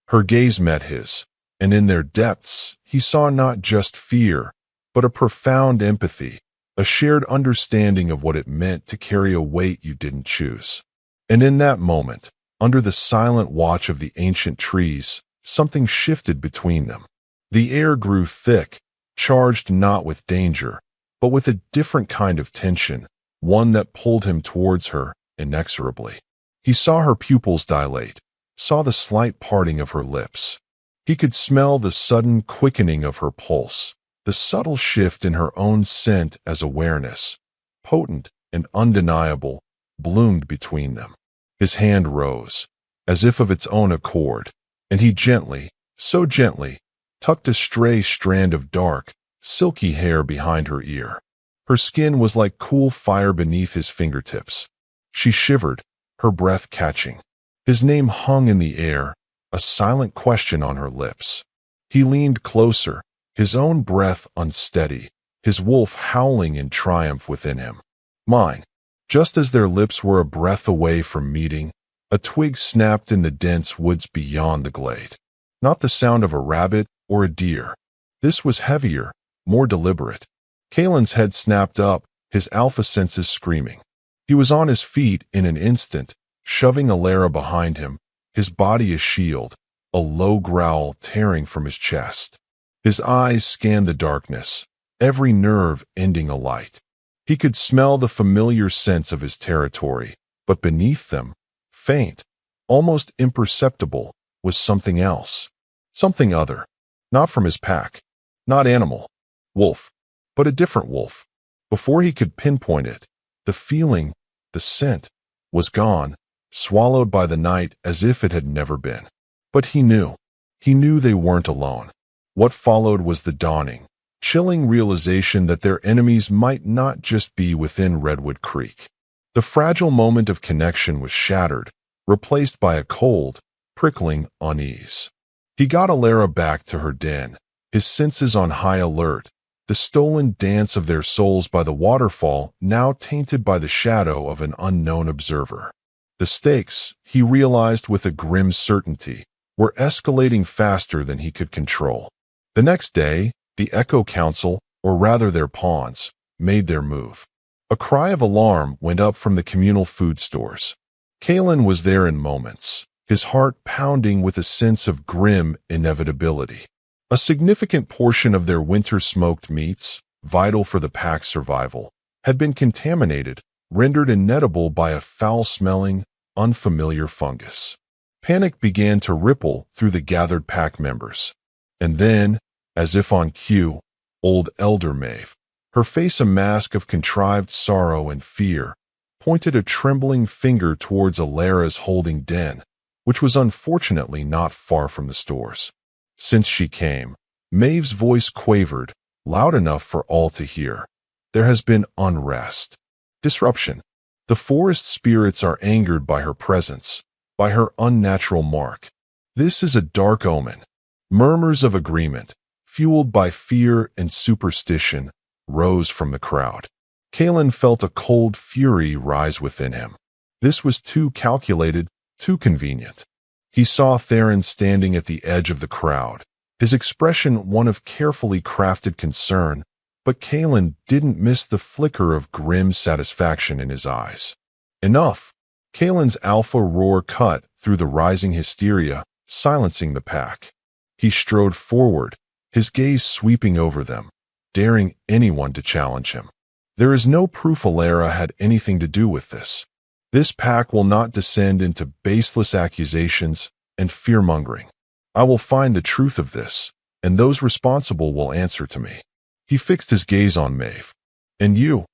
Her gaze met his, and in their depths he saw not just fear, but a profound empathy, a shared understanding of what it meant to carry a weight you didn't choose. And in that moment, under the silent watch of the ancient trees, something shifted between them. The air grew thick, charged not with danger, but with a different kind of tension, one that pulled him towards her inexorably. He saw her pupils dilate, saw the slight parting of her lips. He could smell the sudden quickening of her pulse, the subtle shift in her own scent as awareness, potent and undeniable, bloomed between them. His hand rose, as if of its own accord, and he gently, so gently, tucked a stray strand of dark, silky hair behind her ear. Her skin was like cool fire beneath his fingertips. She shivered, her breath catching. His name hung in the air, a silent question on her lips. He leaned closer, his own breath unsteady, his wolf howling in triumph within him. Mine. Just as their lips were a breath away from meeting, a twig snapped in the dense woods beyond the glade. Not the sound of a rabbit or a deer. This was heavier, more deliberate. Kalen's head snapped up, his alpha senses screaming. He was on his feet in an instant, shoving Elara behind him, his body a shield, a low growl tearing from his chest. His eyes scanned the darkness, every nerve ending a light. He could smell the familiar scents of his territory, but beneath them, faint, almost imperceptible, was something else. Something other. Not from his pack. Not animal. Wolf. But a different wolf. Before he could pinpoint it, the feeling, the scent, was gone, swallowed by the night as if it had never been. But he knew. He knew they weren't alone. What followed was the dawning, chilling realization that their enemies might not just be within Redwood Creek. The fragile moment of connection was shattered, replaced by a cold, prickling unease. He got Elara back to her den, his senses on high alert, the stolen dance of their souls by the waterfall now tainted by the shadow of an unknown observer. The stakes, he realized with a grim certainty, were escalating faster than he could control. The next day, the Echo Council, or rather their pawns, made their move. A cry of alarm went up from the communal food stores. Kalen was there in moments, his heart pounding with a sense of grim inevitability. A significant portion of their winter-smoked meats, vital for the pack's survival, had been contaminated, rendered inedible by a foul-smelling, unfamiliar fungus. Panic began to ripple through the gathered pack members. And then, as if on cue, old Elder Maeve, her face a mask of contrived sorrow and fear, pointed a trembling finger towards Elara's holding den, which was unfortunately not far from the stores. Since she came, Maeve's voice quavered, loud enough for all to hear. There has been unrest. Disruption. The forest spirits are angered by her presence, by her unnatural mark. This is a dark omen. Murmurs of agreement, fueled by fear and superstition, rose from the crowd. Kalen felt a cold fury rise within him. This was too calculated, too convenient. He saw Theron standing at the edge of the crowd, his expression one of carefully crafted concern, but Kalen didn't miss the flicker of grim satisfaction in his eyes. Enough! Kalen's alpha roar cut through the rising hysteria, silencing the pack. He strode forward, his gaze sweeping over them, daring anyone to challenge him. There is no proof Elara had anything to do with this. This pack will not descend into baseless accusations and fear-mongering. I will find the truth of this, and those responsible will answer to me. He fixed his gaze on Maeve. And you,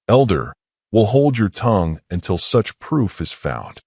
Elder, will hold your tongue until such proof is found.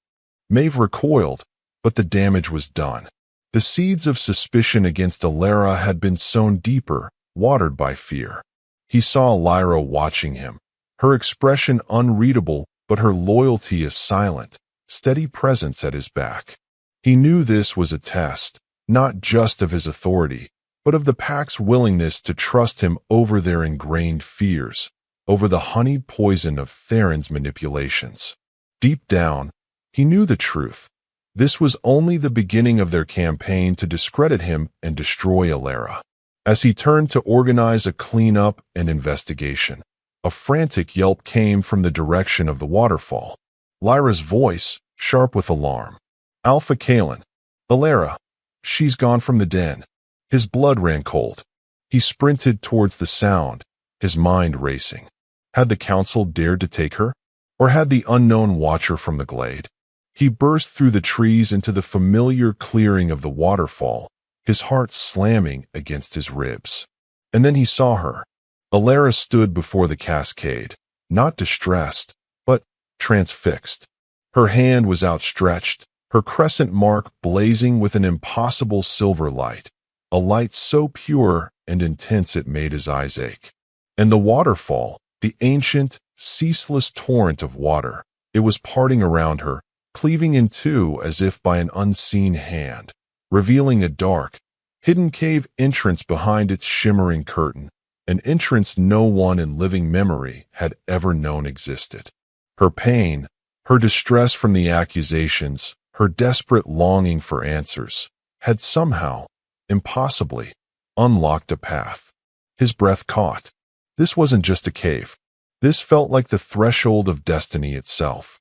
Maeve recoiled, but the damage was done. The seeds of suspicion against Elara had been sown deeper, watered by fear. He saw Lyra watching him, her expression unreadable, but her loyalty a silent, steady presence at his back. He knew this was a test, not just of his authority, but of the pack's willingness to trust him over their ingrained fears, over the honeyed poison of Theron's manipulations. Deep down, he knew the truth. This was only the beginning of their campaign to discredit him and destroy Elara. As he turned to organize a cleanup and investigation, a frantic yelp came from the direction of the waterfall. Lyra's voice, sharp with alarm. Alpha King, Elara, she's gone from the den. His blood ran cold. He sprinted towards the sound, his mind racing. Had the council dared to take her? Or had the unknown watcher from the glade? He burst through the trees into the familiar clearing of the waterfall, his heart slamming against his ribs. And then he saw her. Elara stood before the cascade, not distressed, but transfixed. Her hand was outstretched, her crescent mark blazing with an impossible silver light, a light so pure and intense it made his eyes ache. And the waterfall, the ancient, ceaseless torrent of water, it was parting around her, cleaving in two as if by an unseen hand, revealing a dark, hidden cave entrance behind its shimmering curtain, an entrance no one in living memory had ever known existed. Her pain, her distress from the accusations, her desperate longing for answers, had somehow, impossibly, unlocked a path. His breath caught. This wasn't just a cave. This felt like the threshold of destiny itself.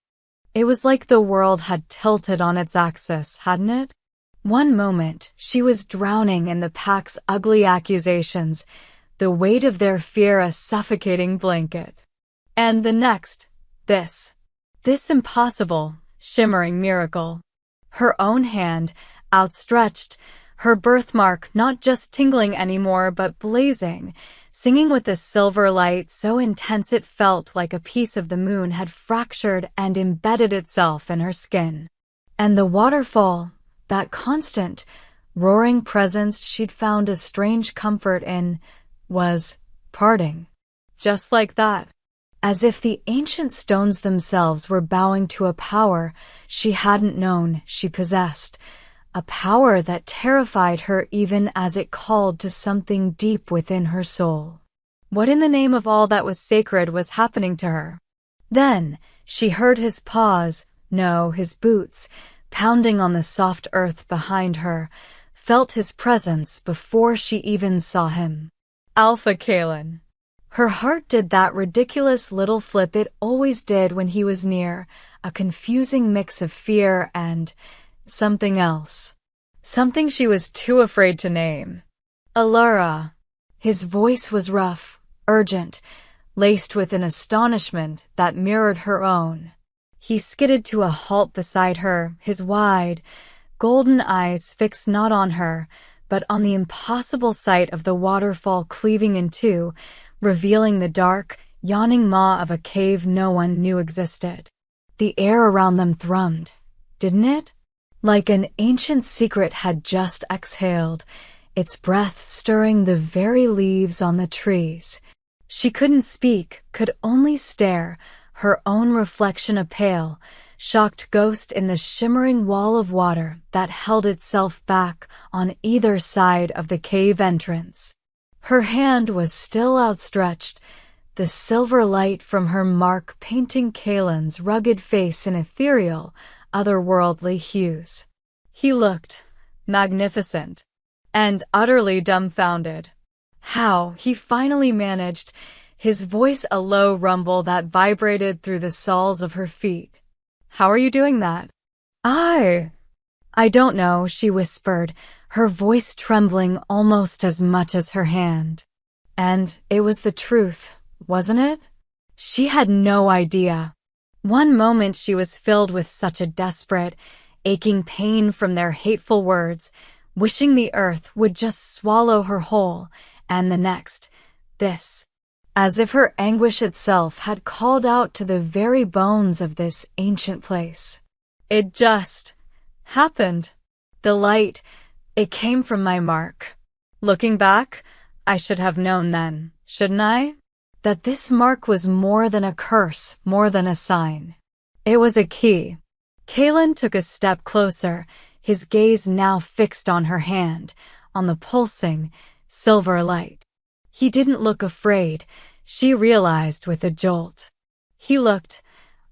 It was like the world had tilted on its axis, hadn't it? One moment, she was drowning in the pack's ugly accusations, the weight of their fear a suffocating blanket. And the next, this impossible, shimmering miracle. Her own hand, outstretched, her birthmark not just tingling anymore but blazing, singing with a silver light so intense it felt like a piece of the moon had fractured and embedded itself in her skin. And the waterfall, that constant, roaring presence she'd found a strange comfort in, was parting. Just like that. As if the ancient stones themselves were bowing to a power she hadn't known she possessed, a power that terrified her even as it called to something deep within her soul. What in the name of all that was sacred was happening to her? Then she heard his paws, no, his boots, pounding on the soft earth behind her, felt his presence before she even saw him. Alpha King. Her heart did that ridiculous little flip it always did when he was near, a confusing mix of fear and something else. Something she was too afraid to name. Elara. His voice was rough, urgent, laced with an astonishment that mirrored her own. He skidded to a halt beside her, his wide, golden eyes fixed not on her, but on the impossible sight of the waterfall cleaving in two, revealing the dark, yawning maw of a cave no one knew existed. The air around them thrummed, didn't it? Like an ancient secret had just exhaled, its breath stirring the very leaves on the trees. She couldn't speak, could only stare, her own reflection a pale, shocked ghost in the shimmering wall of water that held itself back on either side of the cave entrance. Her hand was still outstretched, the silver light from her mark painting Kalen's rugged face in ethereal, otherworldly hues. He looked magnificent and utterly dumbfounded. How he finally managed, his voice a low rumble that vibrated through the soles of her feet. How are you doing that? I don't know, she whispered, her voice trembling almost as much as her hand. And it was the truth, wasn't it? She had no idea. One moment she was filled with such a desperate, aching pain from their hateful words, wishing the earth would just swallow her whole, and the next, this. As if her anguish itself had called out to the very bones of this ancient place. It just happened. The light, it came from my mark. Looking back, I should have known then, shouldn't I? That this mark was more than a curse, more than a sign. It was a key. Kalen took a step closer, his gaze now fixed on her hand, on the pulsing, silver light. He didn't look afraid, she realized with a jolt. He looked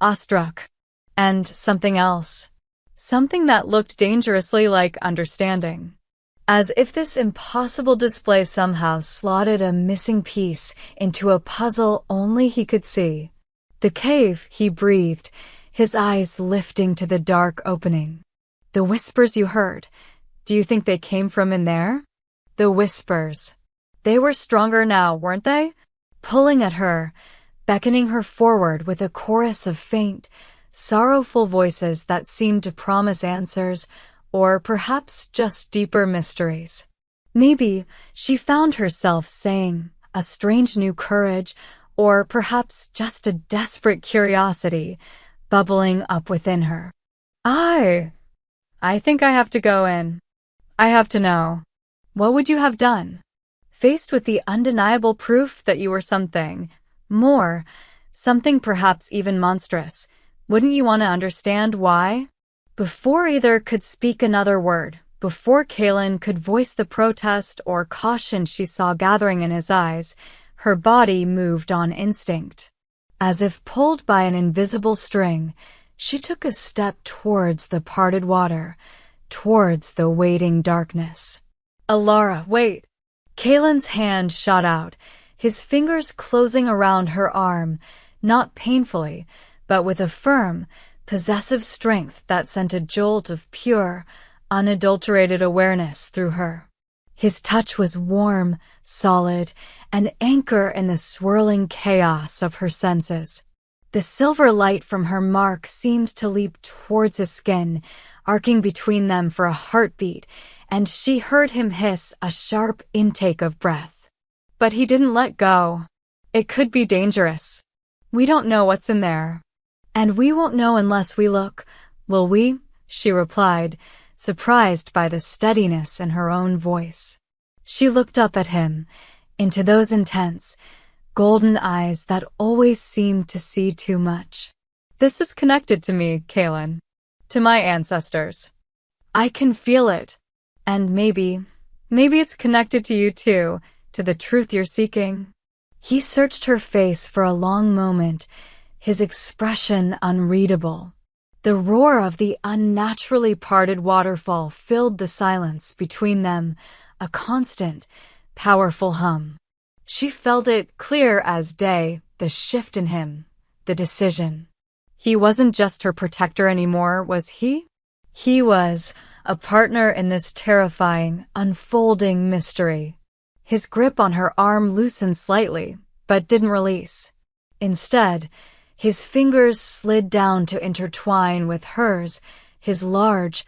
awestruck. And something else. Something that looked dangerously like understanding. As if this impossible display somehow slotted a missing piece into a puzzle only he could see. The cave, he breathed, his eyes lifting to the dark opening. The whispers you heard, do you think they came from in there? The whispers. They were stronger now, weren't they? Pulling at her, beckoning her forward with a chorus of faint, sorrowful voices that seemed to promise answers, or perhaps just deeper mysteries. Maybe she found herself saying a strange new courage, or perhaps just a desperate curiosity bubbling up within her. I think I have to go in. I have to know. What would you have done? Faced with the undeniable proof that you were something more, something perhaps even monstrous, wouldn't you want to understand why? Before either could speak another word, before Kaelin could voice the protest or caution she saw gathering in his eyes, her body moved on instinct. As if pulled by an invisible string, she took a step towards the parted water, towards the waiting darkness. Elara, wait! Kaelin's hand shot out, his fingers closing around her arm, not painfully, but with a firm, possessive strength that sent a jolt of pure, unadulterated awareness through her. His touch was warm, solid, an anchor in the swirling chaos of her senses. The silver light from her mark seemed to leap towards his skin, arcing between them for a heartbeat, and she heard him hiss a sharp intake of breath. But he didn't let go. It could be dangerous. We don't know what's in there. And we won't know unless we look, will we? She replied, surprised by the steadiness in her own voice. She looked up at him, into those intense, golden eyes that always seemed to see too much. This is connected to me, Kaelin. To my ancestors. I can feel it. And maybe it's connected to you too, to the truth you're seeking. He searched her face for a long moment, his expression unreadable. The roar of the unnaturally parted waterfall filled the silence between them, a constant, powerful hum. She felt it clear as day, the shift in him, the decision. He wasn't just her protector anymore, was he? He was a partner in this terrifying, unfolding mystery. His grip on her arm loosened slightly, but didn't release. Instead, his fingers slid down to intertwine with hers, his large,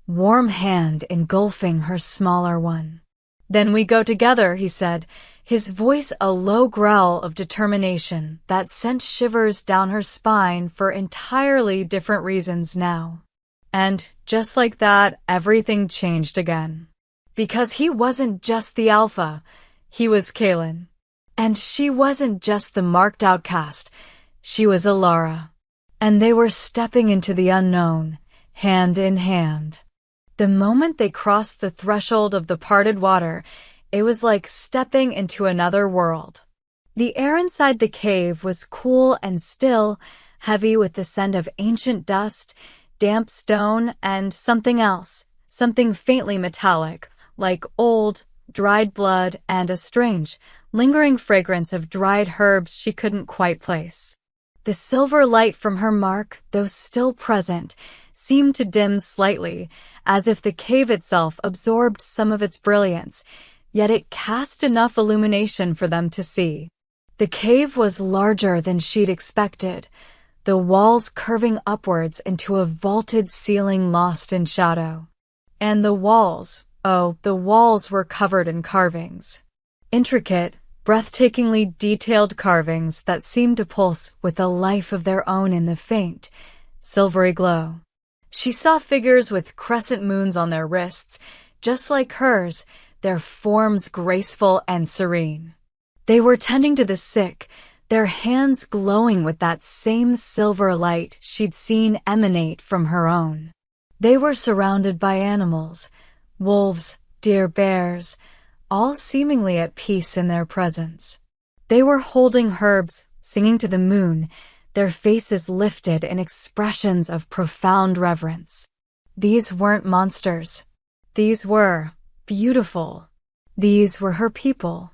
warm hand engulfing her smaller one. Then we go together, he said, his voice a low growl of determination that sent shivers down her spine for entirely different reasons now. And just like that, everything changed again. Because he wasn't just the Alpha, he was Kaelin. And she wasn't just the marked outcast, she was Elara. And they were stepping into the unknown, hand in hand. The moment they crossed the threshold of the parted water, it was like stepping into another world. The air inside the cave was cool and still, heavy with the scent of ancient dust, damp stone, and something else, something faintly metallic, like old, dried blood and a strange, lingering fragrance of dried herbs she couldn't quite place. The silver light from her mark, though still present, seemed to dim slightly, as if the cave itself absorbed some of its brilliance, yet it cast enough illumination for them to see. The cave was larger than she'd expected, the walls curving upwards into a vaulted ceiling lost in shadow. And the walls were covered in carvings. Intricate, breathtakingly detailed carvings that seemed to pulse with a life of their own in the faint, silvery glow. She saw figures with crescent moons on their wrists, just like hers, their forms graceful and serene. They were tending to the sick, their hands glowing with that same silver light she'd seen emanate from her own. They were surrounded by animals, wolves, deer, bears, all seemingly at peace in their presence. They were holding herbs, singing to the moon, their faces lifted in expressions of profound reverence. These weren't monsters. These were beautiful. These were her people.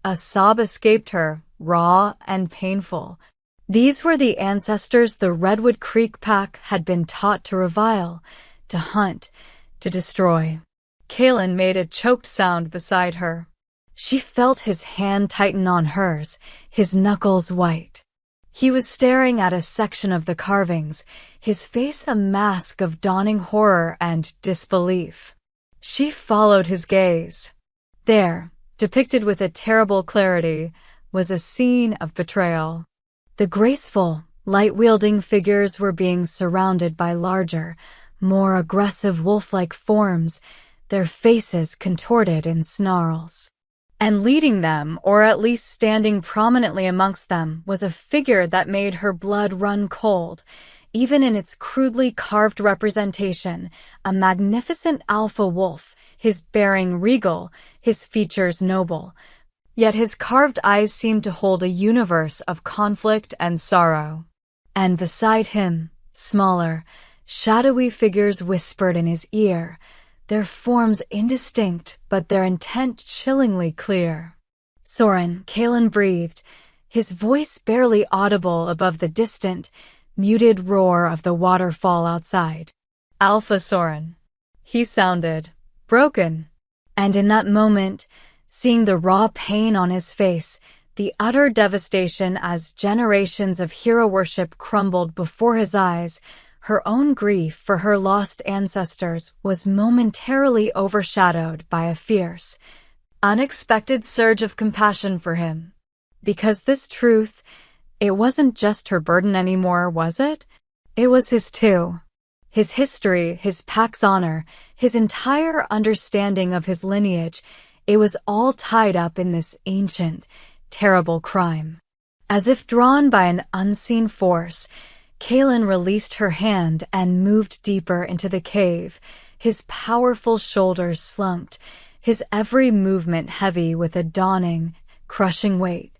A sob escaped her, raw and painful. These were the ancestors the Redwood Creek Pack had been taught to revile, to hunt, to destroy. Kaelin made a choked sound beside her. She felt his hand tighten on hers, his knuckles white. He was staring at a section of the carvings, his face a mask of dawning horror and disbelief. She followed his gaze. There, depicted with a terrible clarity, was a scene of betrayal. The graceful, light-wielding figures were being surrounded by larger, more aggressive wolf-like forms, their faces contorted in snarls. And leading them, or at least standing prominently amongst them, was a figure that made her blood run cold, even in its crudely carved representation, a magnificent alpha wolf, his bearing regal, his features noble. Yet his carved eyes seemed to hold a universe of conflict and sorrow. And beside him, smaller, shadowy figures whispered in his ear, their forms indistinct but their intent chillingly clear. Soren, Kaelin breathed, his voice barely audible above the distant, muted roar of the waterfall outside. Alpha Soren. He sounded broken. And in that moment, seeing the raw pain on his face, the utter devastation as generations of hero worship crumbled before his eyes, her own grief for her lost ancestors was momentarily overshadowed by a fierce, unexpected surge of compassion for him. Because this truth, it wasn't just her burden anymore, was it? It was his too. His history, his pack's honor, his entire understanding of his lineage, it was all tied up in this ancient, terrible crime. As if drawn by an unseen force, Kaelin released her hand and moved deeper into the cave, his powerful shoulders slumped, his every movement heavy with a dawning, crushing weight.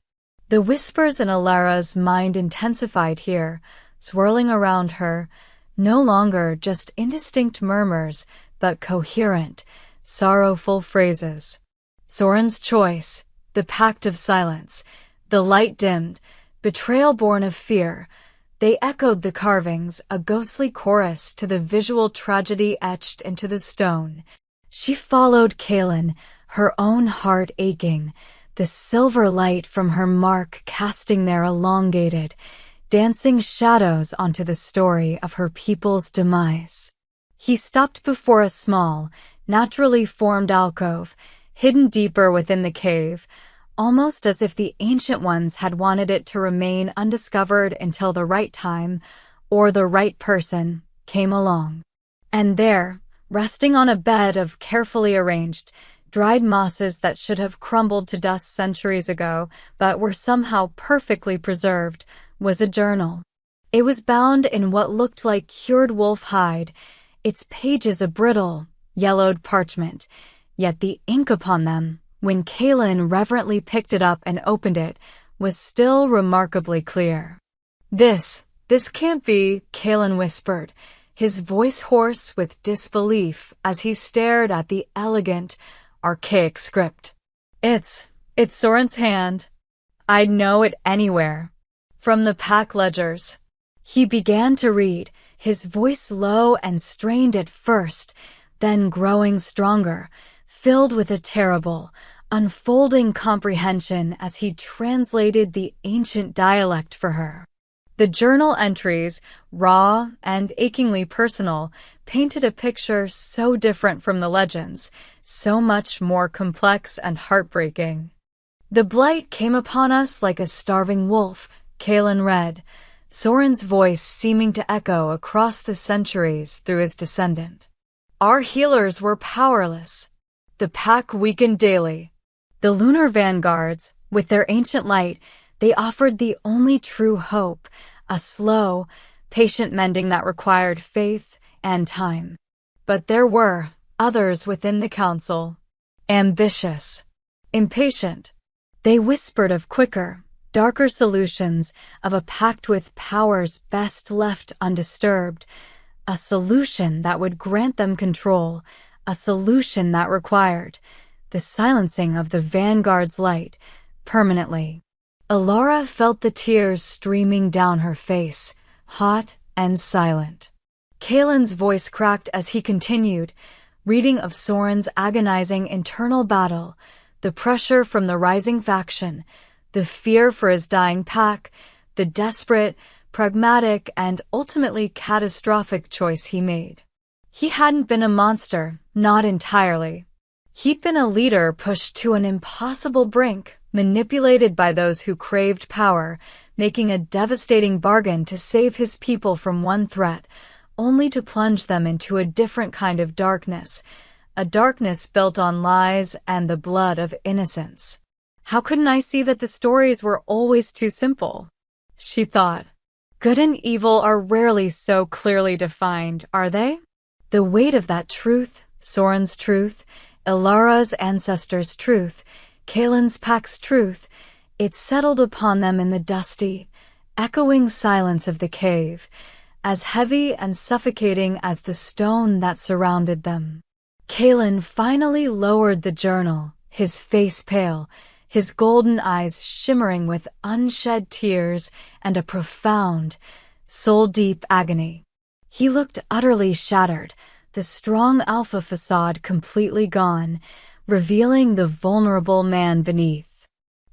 The whispers in Elara's mind intensified here, swirling around her, no longer just indistinct murmurs, but coherent, sorrowful phrases. Soren's choice, the pact of silence, the light dimmed, betrayal born of fear, they echoed the carvings, a ghostly chorus to the visual tragedy etched into the stone. She followed Kaelin, her own heart aching, the silver light from her mark casting their elongated, dancing shadows onto the story of her people's demise. He stopped before a small, naturally formed alcove, hidden deeper within the cave, almost as if the Ancient Ones had wanted it to remain undiscovered until the right time, or the right person, came along. And there, resting on a bed of carefully arranged, dried mosses that should have crumbled to dust centuries ago, but were somehow perfectly preserved, was a journal. It was bound in what looked like cured wolf hide, its pages a brittle, yellowed parchment, yet the ink upon them, when Kaelin reverently picked it up and opened it, was still remarkably clear. This can't be," Kaelin whispered, his voice hoarse with disbelief as he stared at the elegant, archaic script. It's Soren's hand. I'd know it anywhere. From the pack ledgers. He began to read, his voice low and strained at first, then growing stronger, filled with a terrible, unfolding comprehension as he translated the ancient dialect for her. The journal entries, raw and achingly personal, painted a picture so different from the legends, so much more complex and heartbreaking. "The blight came upon us like a starving wolf," Kaelin read, Soren's voice seeming to echo across the centuries through his descendant. "Our healers were powerless. The pack weakened daily. The lunar vanguards, with their ancient light, they offered the only true hope, a slow, patient mending that required faith and time. But there were others within the council, ambitious, impatient. They whispered of quicker, darker solutions, of a pact with powers best left undisturbed, a solution that would grant them control, a solution that required the silencing of the Vanguard's light, permanently." Elara felt the tears streaming down her face, hot and silent. Kaelin's voice cracked as he continued, reading of Soren's agonizing internal battle, the pressure from the rising faction, the fear for his dying pack, the desperate, pragmatic, and ultimately catastrophic choice he made. He hadn't been a monster, not entirely. He'd been a leader pushed to an impossible brink, manipulated by those who craved power, making a devastating bargain to save his people from one threat, only to plunge them into a different kind of darkness, a darkness built on lies and the blood of innocence. How couldn't I see that the stories were always too simple? She thought. Good and evil are rarely so clearly defined, are they? The weight of that truth, Soren's truth, Elara's ancestors' truth, Kaelin's pack's truth, it settled upon them in the dusty, echoing silence of the cave, as heavy and suffocating as the stone that surrounded them. Kaelin finally lowered the journal, his face pale, his golden eyes shimmering with unshed tears and a profound, soul-deep agony. He looked utterly shattered, the strong alpha facade completely gone, revealing the vulnerable man beneath.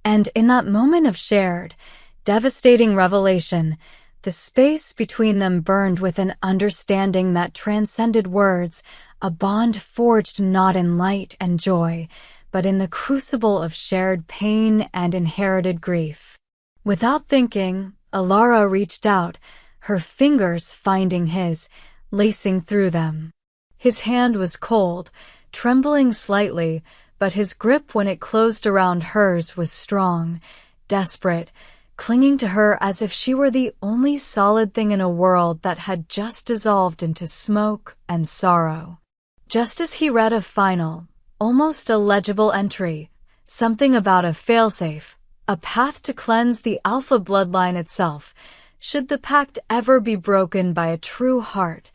And in that moment of shared, devastating revelation, the space between them burned with an understanding that transcended words, a bond forged not in light and joy, but in the crucible of shared pain and inherited grief. Without thinking, Elara reached out, her fingers finding his, lacing through them. His hand was cold, trembling slightly, but his grip when it closed around hers was strong, desperate, clinging to her as if she were the only solid thing in a world that had just dissolved into smoke and sorrow. Just as he read a final, almost illegible entry, something about a failsafe, a path to cleanse the alpha bloodline itself, should the pact ever be broken by a true heart,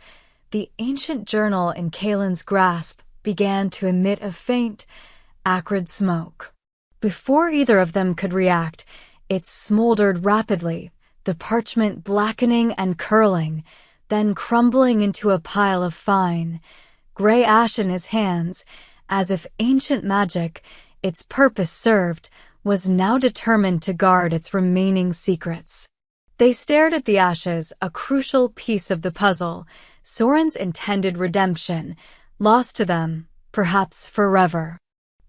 the ancient journal in Kaelin's grasp began to emit a faint, acrid smoke. Before either of them could react, it smoldered rapidly, the parchment blackening and curling, then crumbling into a pile of fine, gray ash in his hands, as if ancient magic, its purpose served, was now determined to guard its remaining secrets. They stared at the ashes, a crucial piece of the puzzle, Soren's intended redemption, lost to them, perhaps forever.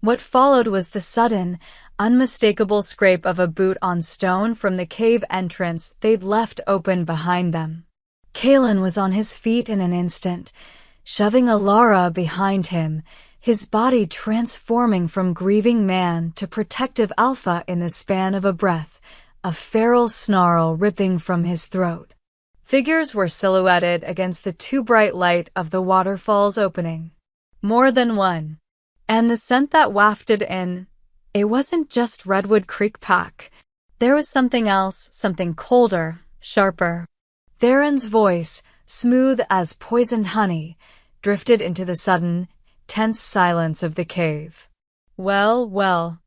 What followed was the sudden, unmistakable scrape of a boot on stone from the cave entrance they'd left open behind them. Kaelin was on his feet in an instant, shoving Elara behind him, his body transforming from grieving man to protective alpha in the span of a breath, a feral snarl ripping from his throat. Figures were silhouetted against the too bright light of the waterfall's opening. More than one. And the scent that wafted in, it wasn't just Redwood Creek pack. There was something else, something colder, sharper. Theron's voice, smooth as poisoned honey, drifted into the sudden, tense silence of the cave. Well, well.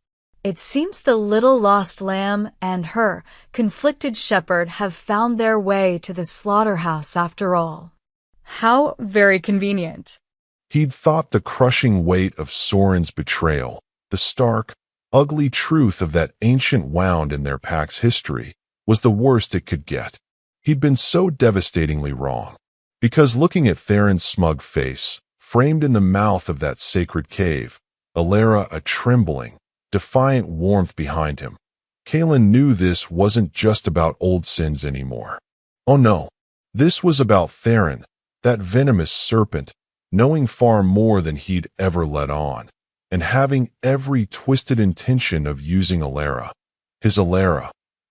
It seems the little lost lamb and her conflicted shepherd have found their way to the slaughterhouse after all. How very convenient. He'd thought the crushing weight of Soren's betrayal, the stark, ugly truth of that ancient wound in their pack's history, was the worst it could get. He'd been so devastatingly wrong. Because looking at Theron's smug face, framed in the mouth of that sacred cave, Elara a trembling, defiant warmth behind him, Kaelin knew this wasn't just about old sins anymore. Oh no, this was about Theron, that venomous serpent, knowing far more than he'd ever let on, and having every twisted intention of using Elara, his Elara,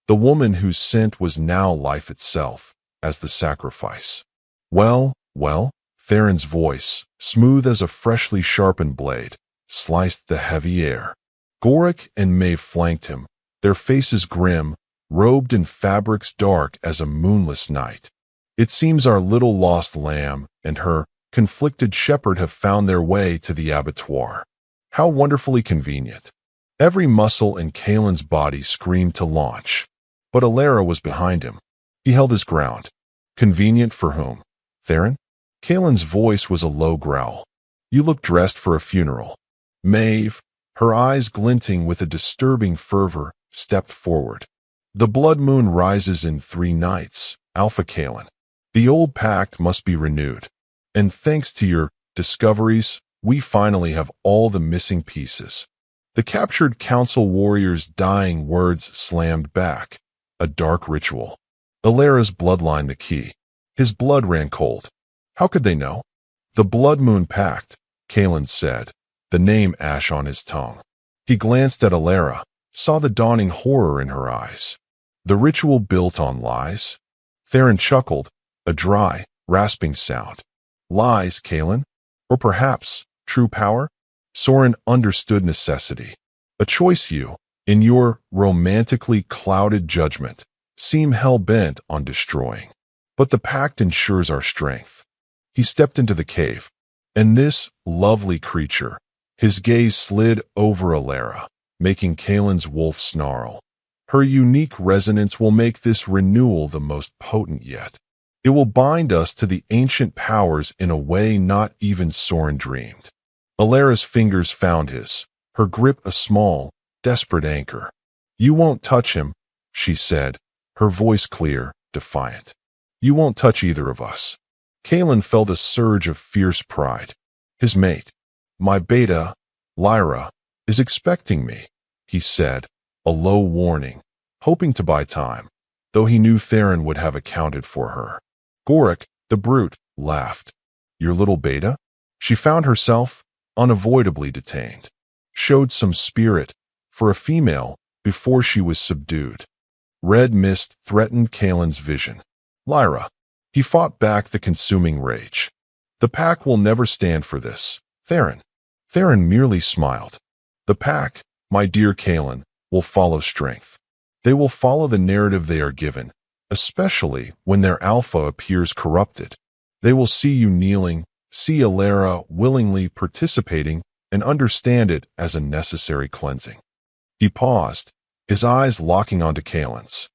the woman whose scent was now life itself, as the sacrifice. Well, Theron's voice, smooth as a freshly sharpened blade, sliced the heavy air. Gorik and Maeve flanked him, their faces grim, robed in fabrics dark as a moonless night. It seems our little lost lamb and her conflicted shepherd have found their way to the abattoir. How wonderfully convenient. Every muscle in Kaelin's body screamed to launch. But Elara was behind him. He held his ground. Convenient for whom? Theron? Kaelin's voice was a low growl. You look dressed for a funeral. Maeve, her eyes glinting with a disturbing fervor, stepped forward. The blood moon rises in 3 nights, Alpha Kaelin. The old pact must be renewed. And thanks to your discoveries, we finally have all the missing pieces. The captured council warrior's dying words slammed back. A dark ritual. Elara's bloodline the key. His blood ran cold. How could they know? The blood moon pact, Kaelin said, the name ash on his tongue. He glanced at Elara, saw the dawning horror in her eyes. The ritual built on lies? Theron chuckled, a dry, rasping sound. Lies, Kaelin? Or perhaps true power? Soren understood necessity. A choice you, in your romantically clouded judgment, seem hell-bent on destroying. But the pact ensures our strength. He stepped into the cave, and this lovely creature, his gaze slid over Elara, making Kaelin's wolf snarl. Her unique resonance will make this renewal the most potent yet. It will bind us to the ancient powers in a way not even Soren dreamed. Elara's fingers found his, her grip a small, desperate anchor. You won't touch him, she said, her voice clear, defiant. You won't touch either of us. Kaelin felt a surge of fierce pride. His mate, my beta, Lyra, is expecting me, he said, a low warning, hoping to buy time, though he knew Theron would have accounted for her. Gorik, the brute, laughed. Your little beta? She found herself unavoidably detained. Showed some spirit, for a female, before she was subdued. Red mist threatened Kaelin's vision. Lyra. He fought back the consuming rage. The pack will never stand for this, Theron. Theron merely smiled. The pack, my dear Kaelin, will follow strength. They will follow the narrative they are given, especially when their alpha appears corrupted. They will see you kneeling, see Elara willingly participating, and understand it as a necessary cleansing. He paused, his eyes locking onto Kaelin's.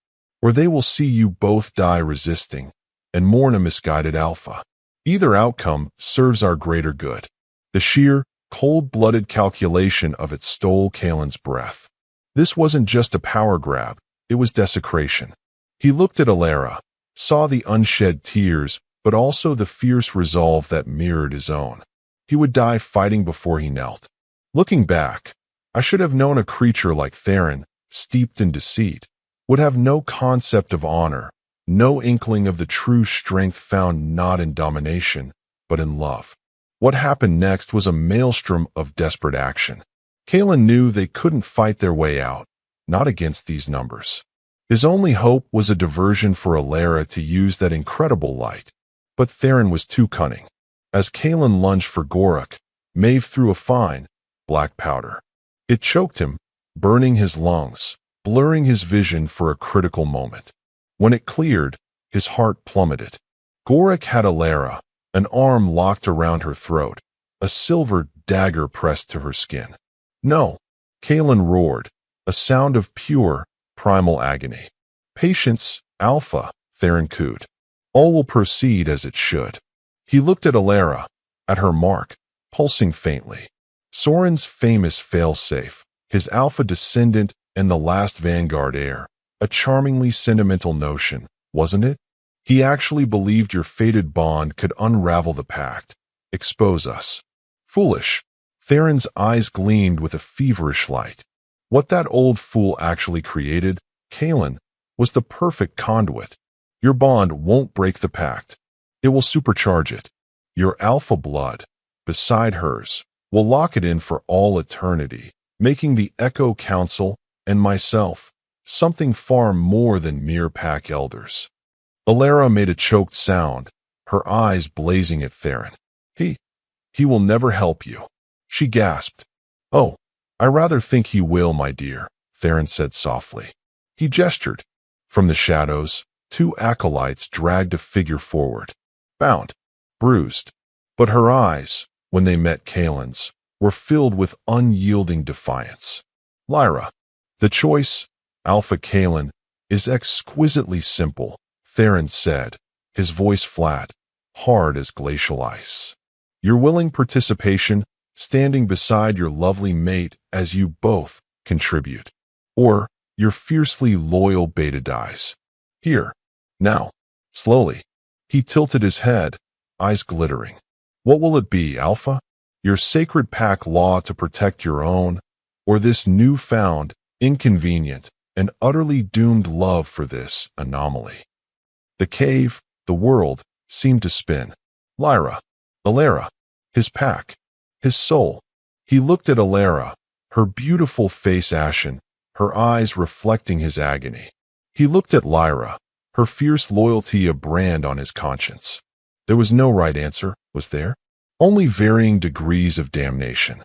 Or they will see you both die resisting, and mourn a misguided alpha. Either outcome serves our greater good. The sheer, cold-blooded calculation of it stole Kaelin's breath. This wasn't just a power grab, it was desecration. He looked at Elara, saw the unshed tears, but also the fierce resolve that mirrored his own. He would die fighting before he knelt. Looking back, I should have known a creature like Theron, steeped in deceit, would have no concept of honor, no inkling of the true strength found not in domination, but in love. What happened next was a maelstrom of desperate action. Kaelin knew they couldn't fight their way out, not against these numbers. His only hope was a diversion for Elara to use that incredible light. But Theron was too cunning. As Kaelin lunged for Gorik, Maeve threw a fine, black powder. It choked him, burning his lungs, blurring his vision for a critical moment. When it cleared, his heart plummeted. Gorik had Elara, an arm locked around her throat, a silver dagger pressed to her skin. No, Kaelin roared, a sound of pure, primal agony. Patience, Alpha, Theron cooed. All will proceed as it should. He looked at Elara, at her mark, pulsing faintly. Soren's famous failsafe, his alpha descendant and the last vanguard heir, a charmingly sentimental notion, wasn't it? He actually believed your fated bond could unravel the pact, expose us. Foolish. Theron's eyes gleamed with a feverish light. What that old fool actually created, Kaelin, was the perfect conduit. Your bond won't break the pact. It will supercharge it. Your alpha blood, beside hers, will lock it in for all eternity, making the Echo Council and myself something far more than mere pack elders. Elara made a choked sound, her eyes blazing at Theron. He will never help you. She gasped. Oh, I rather think he will, my dear, Theron said softly. He gestured. From the shadows, 2 acolytes dragged a figure forward. Bound, bruised. But her eyes, when they met Kaelin's, were filled with unyielding defiance. Lyra. The choice, Alpha Kalen, is exquisitely simple, Theron said, his voice flat, hard as glacial ice. Your willing participation, standing beside your lovely mate as you both contribute. Or your fiercely loyal beta dies. Here. Now. Slowly. He tilted his head, eyes glittering. What will it be, Alpha? Your sacred pack law to protect your own, or this newfound, inconvenient, and utterly doomed love for this anomaly? The cave, the world, seemed to spin. Lyra. Elara. His pack. His soul. He looked at Elara, her beautiful face ashen, her eyes reflecting his agony. He looked at Lyra, her fierce loyalty a brand on his conscience. There was no right answer, was there? Only varying degrees of damnation.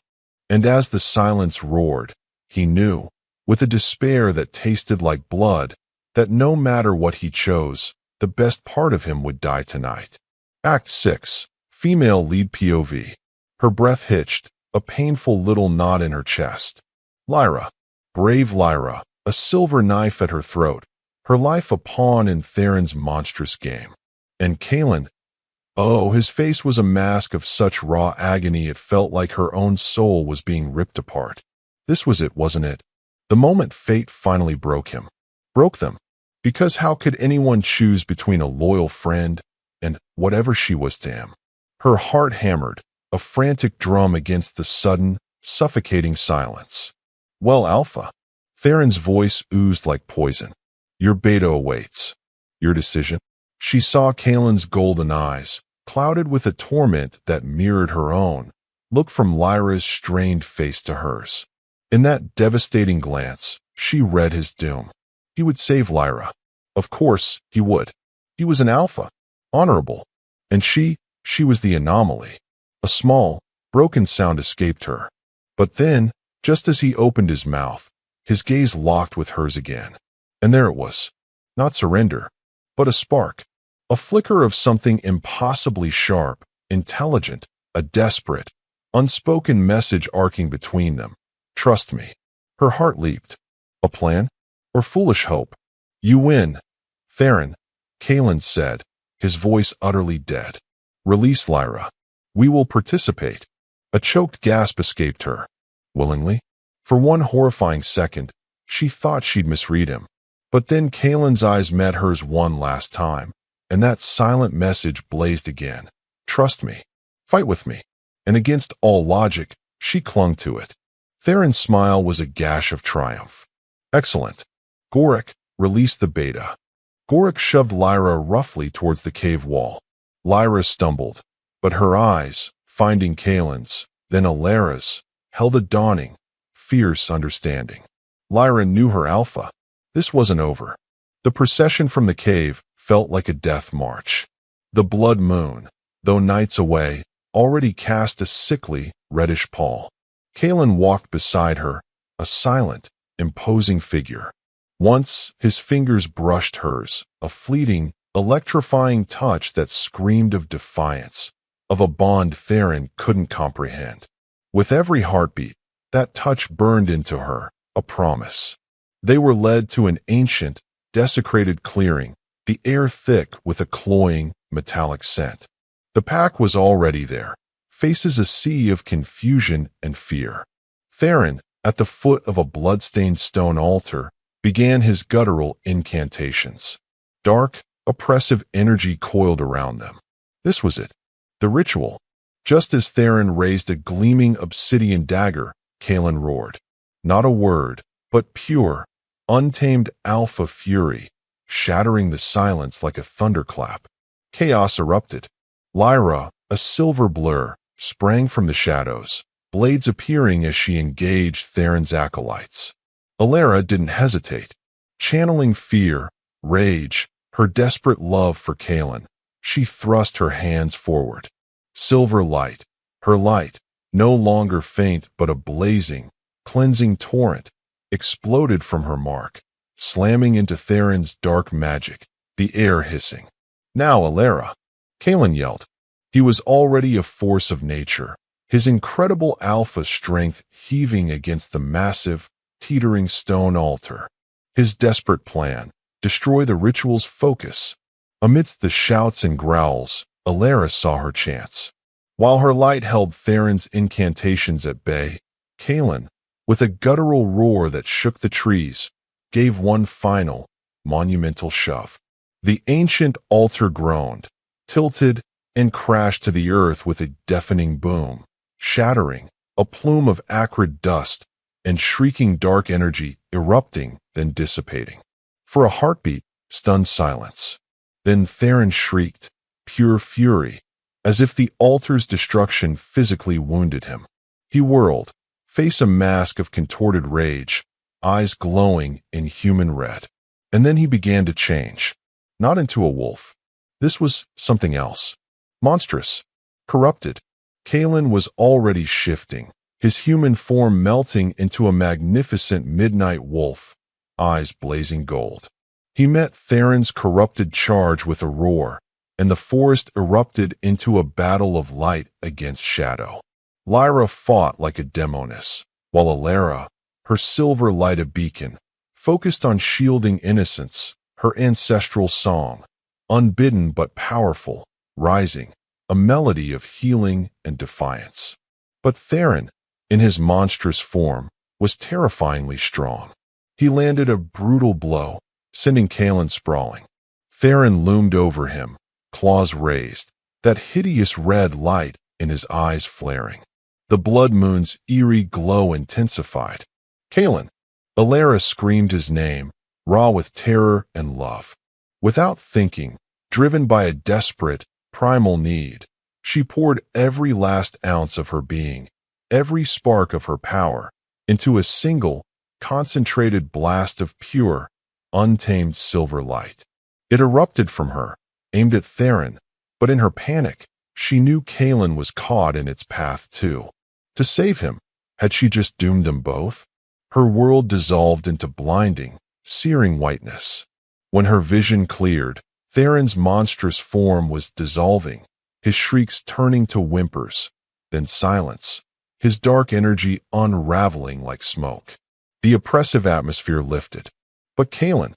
And as the silence roared, he knew, with a despair that tasted like blood, that no matter what he chose, the best part of him would die tonight. Act 6. Female lead POV. Her breath hitched, a painful little knot in her chest. Lyra. Brave Lyra, a silver knife at her throat, her life a pawn in Theron's monstrous game. And Kalen. Oh, his face was a mask of such raw agony it felt like her own soul was being ripped apart. This was it, wasn't it? The moment fate finally broke him. Broke them. Because how could anyone choose between a loyal friend and whatever she was to him? Her heart hammered, a frantic drum against the sudden, suffocating silence. Well, Alpha. Theron's voice oozed like poison. Your beta awaits. Your decision? She saw Kalen's golden eyes, clouded with a torment that mirrored her own, look from Lyra's strained face to hers. In that devastating glance, she read his doom. He would save Lyra. Of course, he would. He was an Alpha. Honorable. And she was the anomaly. A small, broken sound escaped her. But then, just as he opened his mouth, his gaze locked with hers again. And there it was. Not surrender, but a spark. A flicker of something impossibly sharp, intelligent, a desperate, unspoken message arcing between them. Trust me. Her heart leaped. A plan? Or foolish hope? You win. Theron, Kalen said, his voice utterly dead. Release Lyra. We will participate. A choked gasp escaped her. Willingly? For one horrifying second, she thought she'd misread him. But then Kalen's eyes met hers one last time, and that silent message blazed again. Trust me. Fight with me. And against all logic, she clung to it. Theron's smile was a gash of triumph. Excellent. Gorik, release the beta. Gorik shoved Lyra roughly towards the cave wall. Lyra stumbled, but her eyes, finding Kalen's, then Elara's, held a dawning, fierce understanding. Lyra knew her Alpha. This wasn't over. The procession from the cave felt like a death march. The blood moon, though nights away, already cast a sickly, reddish pall. Kalen walked beside her, a silent, imposing figure. Once, his fingers brushed hers, a fleeting, electrifying touch that screamed of defiance, of a bond Theron couldn't comprehend. With every heartbeat, that touch burned into her, a promise. They were led to an ancient, desecrated clearing, the air thick with a cloying, metallic scent. The pack was already there, faces a sea of confusion and fear. Theron, at the foot of a blood-stained stone altar, began his guttural incantations. Dark, oppressive energy coiled around them. This was it. The ritual. Just as Theron raised a gleaming obsidian dagger, Kalen roared. Not a word, but pure, untamed alpha fury, shattering the silence like a thunderclap. Chaos erupted. Lyra, a silver blur, sprang from the shadows, blades appearing as she engaged Theron's acolytes. Elara didn't hesitate. Channeling fear, rage, her desperate love for Kalen, she thrust her hands forward. Silver light, her light, no longer faint but a blazing, cleansing torrent, exploded from her mark, slamming into Theron's dark magic, the air hissing. Now Elara, Kalen yelled. He was already a force of nature, his incredible alpha strength heaving against the massive, teetering stone altar. His desperate plan: destroy the ritual's focus. Amidst the shouts and growls, Elara saw her chance. While her light held Theron's incantations at bay, Kaelin, with a guttural roar that shook the trees, gave one final, monumental shove. The ancient altar groaned, tilted, and crashed to the earth with a deafening boom, shattering, a plume of acrid dust and shrieking dark energy erupting, then dissipating. For a heartbeat, stunned silence. Then Theron shrieked, pure fury, as if the altar's destruction physically wounded him. He whirled, face a mask of contorted rage, eyes glowing in human red. And then he began to change. Not into a wolf. This was something else. Monstrous. Corrupted. Kaelin was already shifting, his human form melting into a magnificent midnight wolf, eyes blazing gold. He met Theron's corrupted charge with a roar, and the forest erupted into a battle of light against shadow. Lyra fought like a demoness, while Elara, her silver light a beacon, focused on shielding innocence, her ancestral song, unbidden but powerful, rising, a melody of healing and defiance. But Theron, in his monstrous form, was terrifyingly strong. He landed a brutal blow, sending Kaelin sprawling. Theron loomed over him, claws raised, that hideous red light in his eyes flaring. The blood moon's eerie glow intensified. Kaelin! Elara screamed his name, raw with terror and love. Without thinking, driven by a desperate, primal need, she poured every last ounce of her being, every spark of her power, into a single, concentrated blast of pure, untamed silver light. It erupted from her, aimed at Theron, but in her panic, she knew Kaelin was caught in its path too. To save him, had she just doomed them both? Her world dissolved into blinding, searing whiteness. When her vision cleared, Theron's monstrous form was dissolving, his shrieks turning to whimpers, then silence, his dark energy unraveling like smoke. The oppressive atmosphere lifted. But Kaelin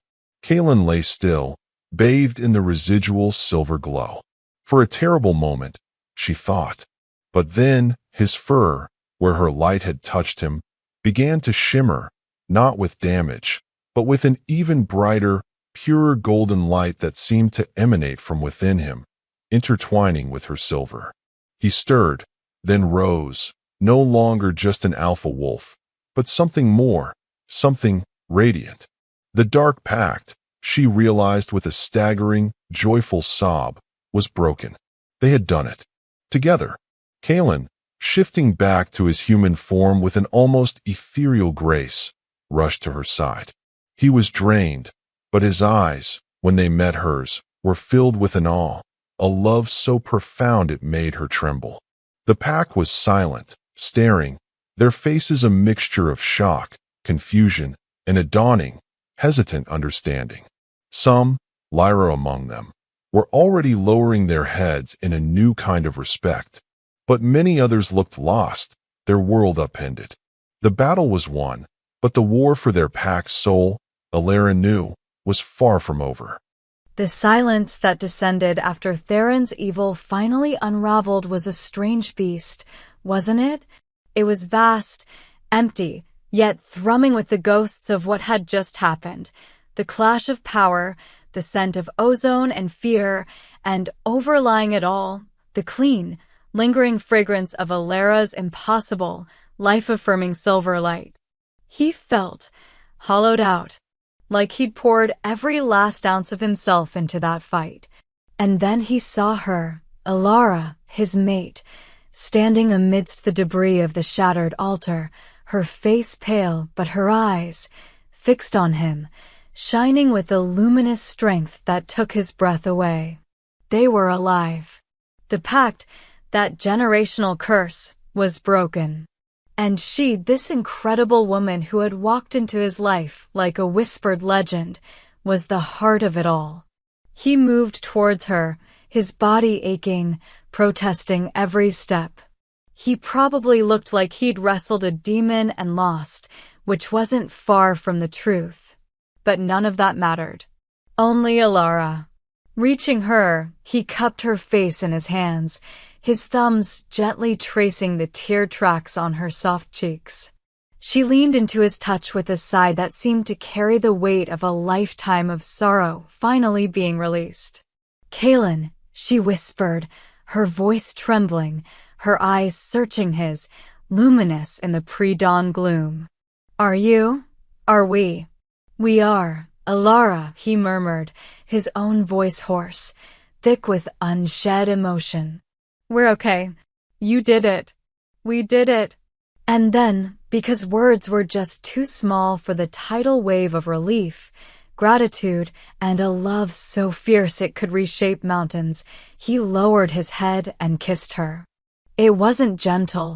lay still, bathed in the residual silver glow. For a terrible moment, she thought. But then, his fur, where her light had touched him, began to shimmer, not with damage, but with an even brighter, purer golden light that seemed to emanate from within him, intertwining with her silver. He stirred, then rose, no longer just an alpha wolf, but something more, something radiant. The dark pact, she realized with a staggering, joyful sob, was broken. They had done it. Together. Kaelin, shifting back to his human form with an almost ethereal grace, rushed to her side. He was drained, but his eyes, when they met hers, were filled with an awe, a love so profound it made her tremble. The pack was silent, staring, their faces a mixture of shock, confusion, and a dawning, hesitant understanding. Some, Lyra among them, were already lowering their heads in a new kind of respect, but many others looked lost, their world upended. The battle was won, but the war for their pack's soul, Elara knew, was far from over. The silence that descended after Theron's evil finally unraveled was a strange feast, wasn't it? It was vast, empty, yet thrumming with the ghosts of what had just happened. The clash of power, the scent of ozone and fear, and overlying it all, the clean, lingering fragrance of Elara's impossible, life-affirming silver light. He felt hollowed out, like he'd poured every last ounce of himself into that fight. And then he saw her, Elara, his mate, standing amidst the debris of the shattered altar, her face pale but her eyes, fixed on him, shining with a luminous strength that took his breath away. They were alive. The pact, that generational curse, was broken. And she, this incredible woman who had walked into his life like a whispered legend, was the heart of it all. He moved towards her, his body aching, protesting every step. He probably looked like he'd wrestled a demon and lost, which wasn't far from the truth. But none of that mattered. Only Elara. Reaching her, he cupped her face in his hands, his thumbs gently tracing the tear tracks on her soft cheeks. She leaned into his touch with a sigh that seemed to carry the weight of a lifetime of sorrow finally being released. "Kaelin," she whispered, her voice trembling, her eyes searching his, luminous in the pre-dawn gloom. "Are you? Are we?" "We are, Elara," he murmured, his own voice hoarse, thick with unshed emotion. "We're okay. You did it. We did it." And then, because words were just too small for the tidal wave of relief, gratitude, and a love so fierce it could reshape mountains, he lowered his head and kissed her. It wasn't gentle.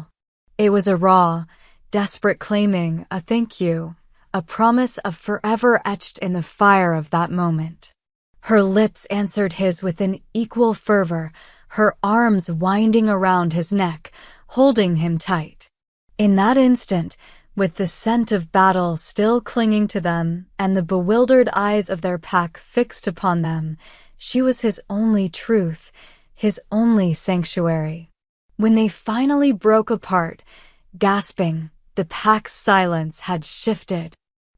It was a raw, desperate claiming, a thank you, a promise of forever etched in the fire of that moment. Her lips answered his with an equal fervor, her arms winding around his neck, holding him tight. In that instant, with the scent of battle still clinging to them and the bewildered eyes of their pack fixed upon them, she was his only truth, his only sanctuary. When they finally broke apart, gasping, the pack's silence had shifted.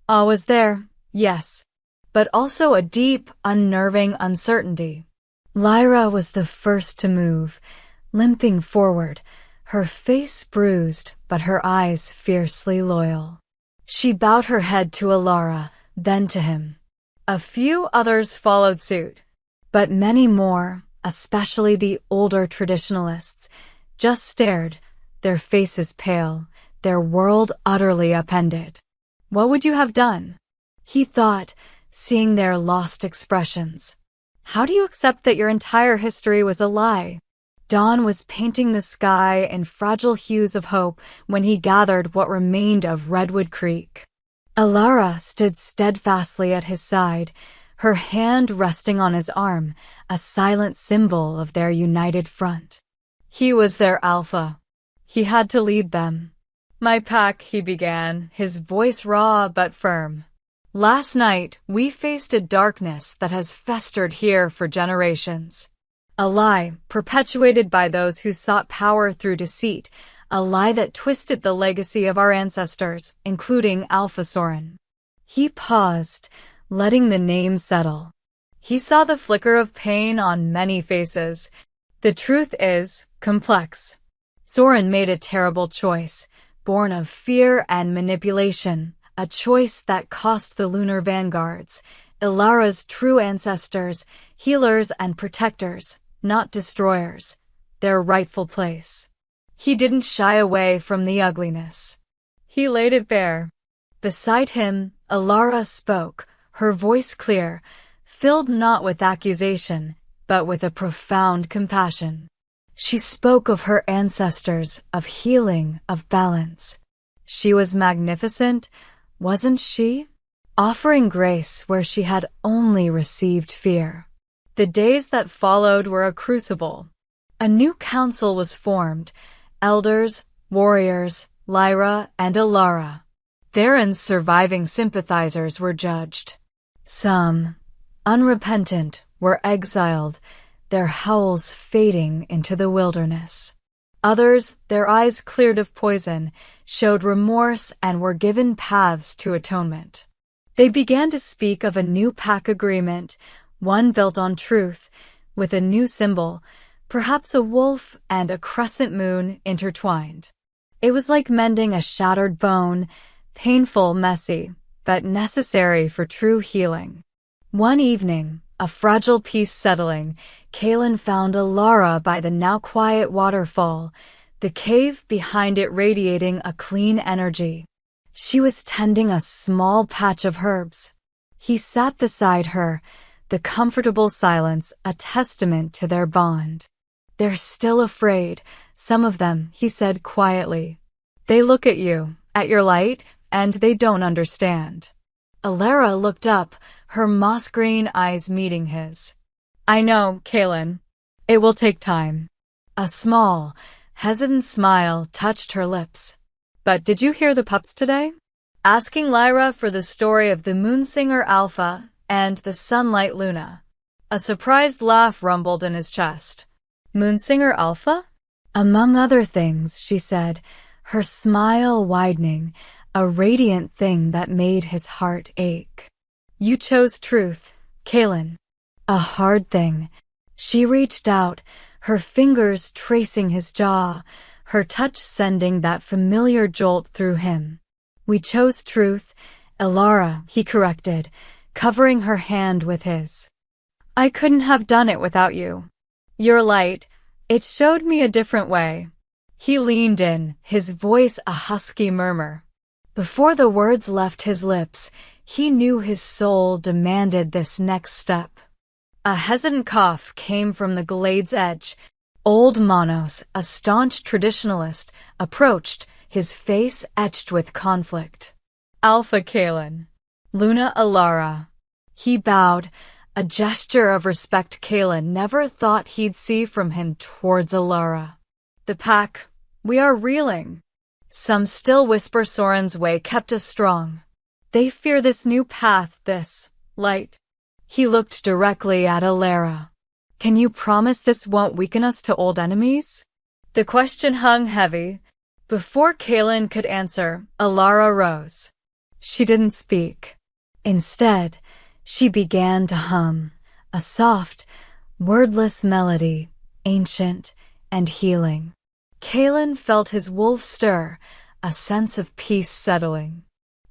Awe was there, yes, but also a deep, unnerving uncertainty. Lyra was the first to move, limping forward, her face bruised, but her eyes fiercely loyal. She bowed her head to Elara, then to him. A few others followed suit, but many more, especially the older traditionalists, just stared, their faces pale, their world utterly upended. What would you have done? He thought, seeing their lost expressions. How do you accept that your entire history was a lie? Dawn was painting the sky in fragile hues of hope when he gathered what remained of Redwood Creek. Elara stood steadfastly at his side, her hand resting on his arm, a silent symbol of their united front. He was their alpha. He had to lead them. "My pack," he began, his voice raw but firm. "Last night, we faced a darkness that has festered here for generations. A lie perpetuated by those who sought power through deceit, a lie that twisted the legacy of our ancestors, including Alpha Soren." He paused, letting the name settle. He saw the flicker of pain on many faces. The truth is complex. Soren made a terrible choice, born of fear and manipulation, a choice that cost the lunar vanguards, Elara's true ancestors, healers and protectors, not destroyers, their rightful place. He didn't shy away from the ugliness. He laid it bare. Beside him, Elara spoke, her voice clear, filled not with accusation, but with a profound compassion. She spoke of her ancestors, of healing, of balance. She was magnificent, wasn't she? Offering grace where she had only received fear. The days that followed were a crucible. A new council was formed, elders, warriors, Lyra, and Elara. Theron's surviving sympathizers were judged. Some, unrepentant, were exiled, their howls fading into the wilderness. Others, their eyes cleared of poison, showed remorse and were given paths to atonement. They began to speak of a new pack agreement, one built on truth, with a new symbol, perhaps a wolf and a crescent moon intertwined. It was like mending a shattered bone, painful, messy, but necessary for true healing. One evening, a fragile peace settling, Kaelin found Elara by the now quiet waterfall, the cave behind it radiating a clean energy. She was tending a small patch of herbs. He sat beside her, the comfortable silence a testament to their bond. "They're still afraid, some of them," he said quietly. "They look at you, at your light, and they don't understand." Elara looked up, her moss-green eyes meeting his. "I know, Kaelin. It will take time." A small, hesitant smile touched her lips. "But did you hear the pups today? asking Lyra for the story of the Moonsinger Alpha and the Sunlight Luna. A surprised laugh rumbled in his chest. Moonsinger Alpha? Among other things, she said, her smile widening, a radiant thing that made his heart ache. You chose truth, Kaelin. A hard thing. She reached out, her fingers tracing his jaw, her touch sending that familiar jolt through him. We chose truth, Elara, he corrected, covering her hand with his. I couldn't have done it without you. Your light, it showed me a different way. He leaned in, his voice a husky murmur. Before the words left his lips, he knew his soul demanded this next step. A hesitant cough came from the glade's edge. Old Manos, a staunch traditionalist, approached, his face etched with conflict. Alpha Kaelin. Luna Elara. He bowed, a gesture of respect Kaelin never thought he'd see from him towards Elara. The pack, we are reeling. Some still whisper Soren's way kept us strong. They fear this new path, this light. He looked directly at Elara. Can you promise this won't weaken us to old enemies? The question hung heavy. Before Kaelin could answer, Elara rose. She didn't speak. Instead, she began to hum, a soft, wordless melody, ancient and healing. Kaelin felt his wolf stir, a sense of peace settling.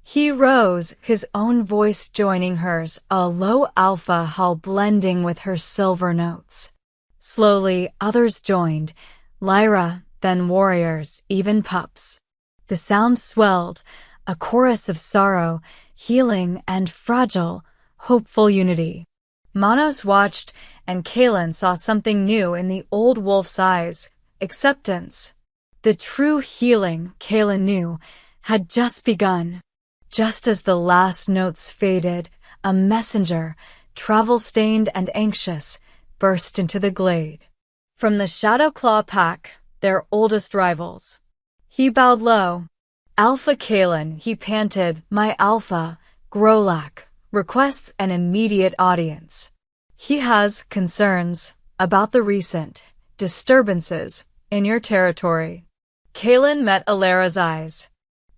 He rose, his own voice joining hers, a low alpha howl blending with her silver notes. Slowly, others joined, Lyra, then warriors, even pups. The sound swelled, a chorus of sorrow, healing and fragile, hopeful unity. Manos watched, and Kaelin saw something new in the old wolf's eyes, acceptance. The true healing, Kaelin knew, had just begun. Just as the last notes faded, a messenger, travel-stained and anxious, burst into the glade. From the Shadow Claw pack, their oldest rivals. He bowed low. Alpha Kaelin, he panted, my Alpha, Grolak, requests an immediate audience. He has concerns about the recent disturbances in your territory. Kaelin met Elara's eyes.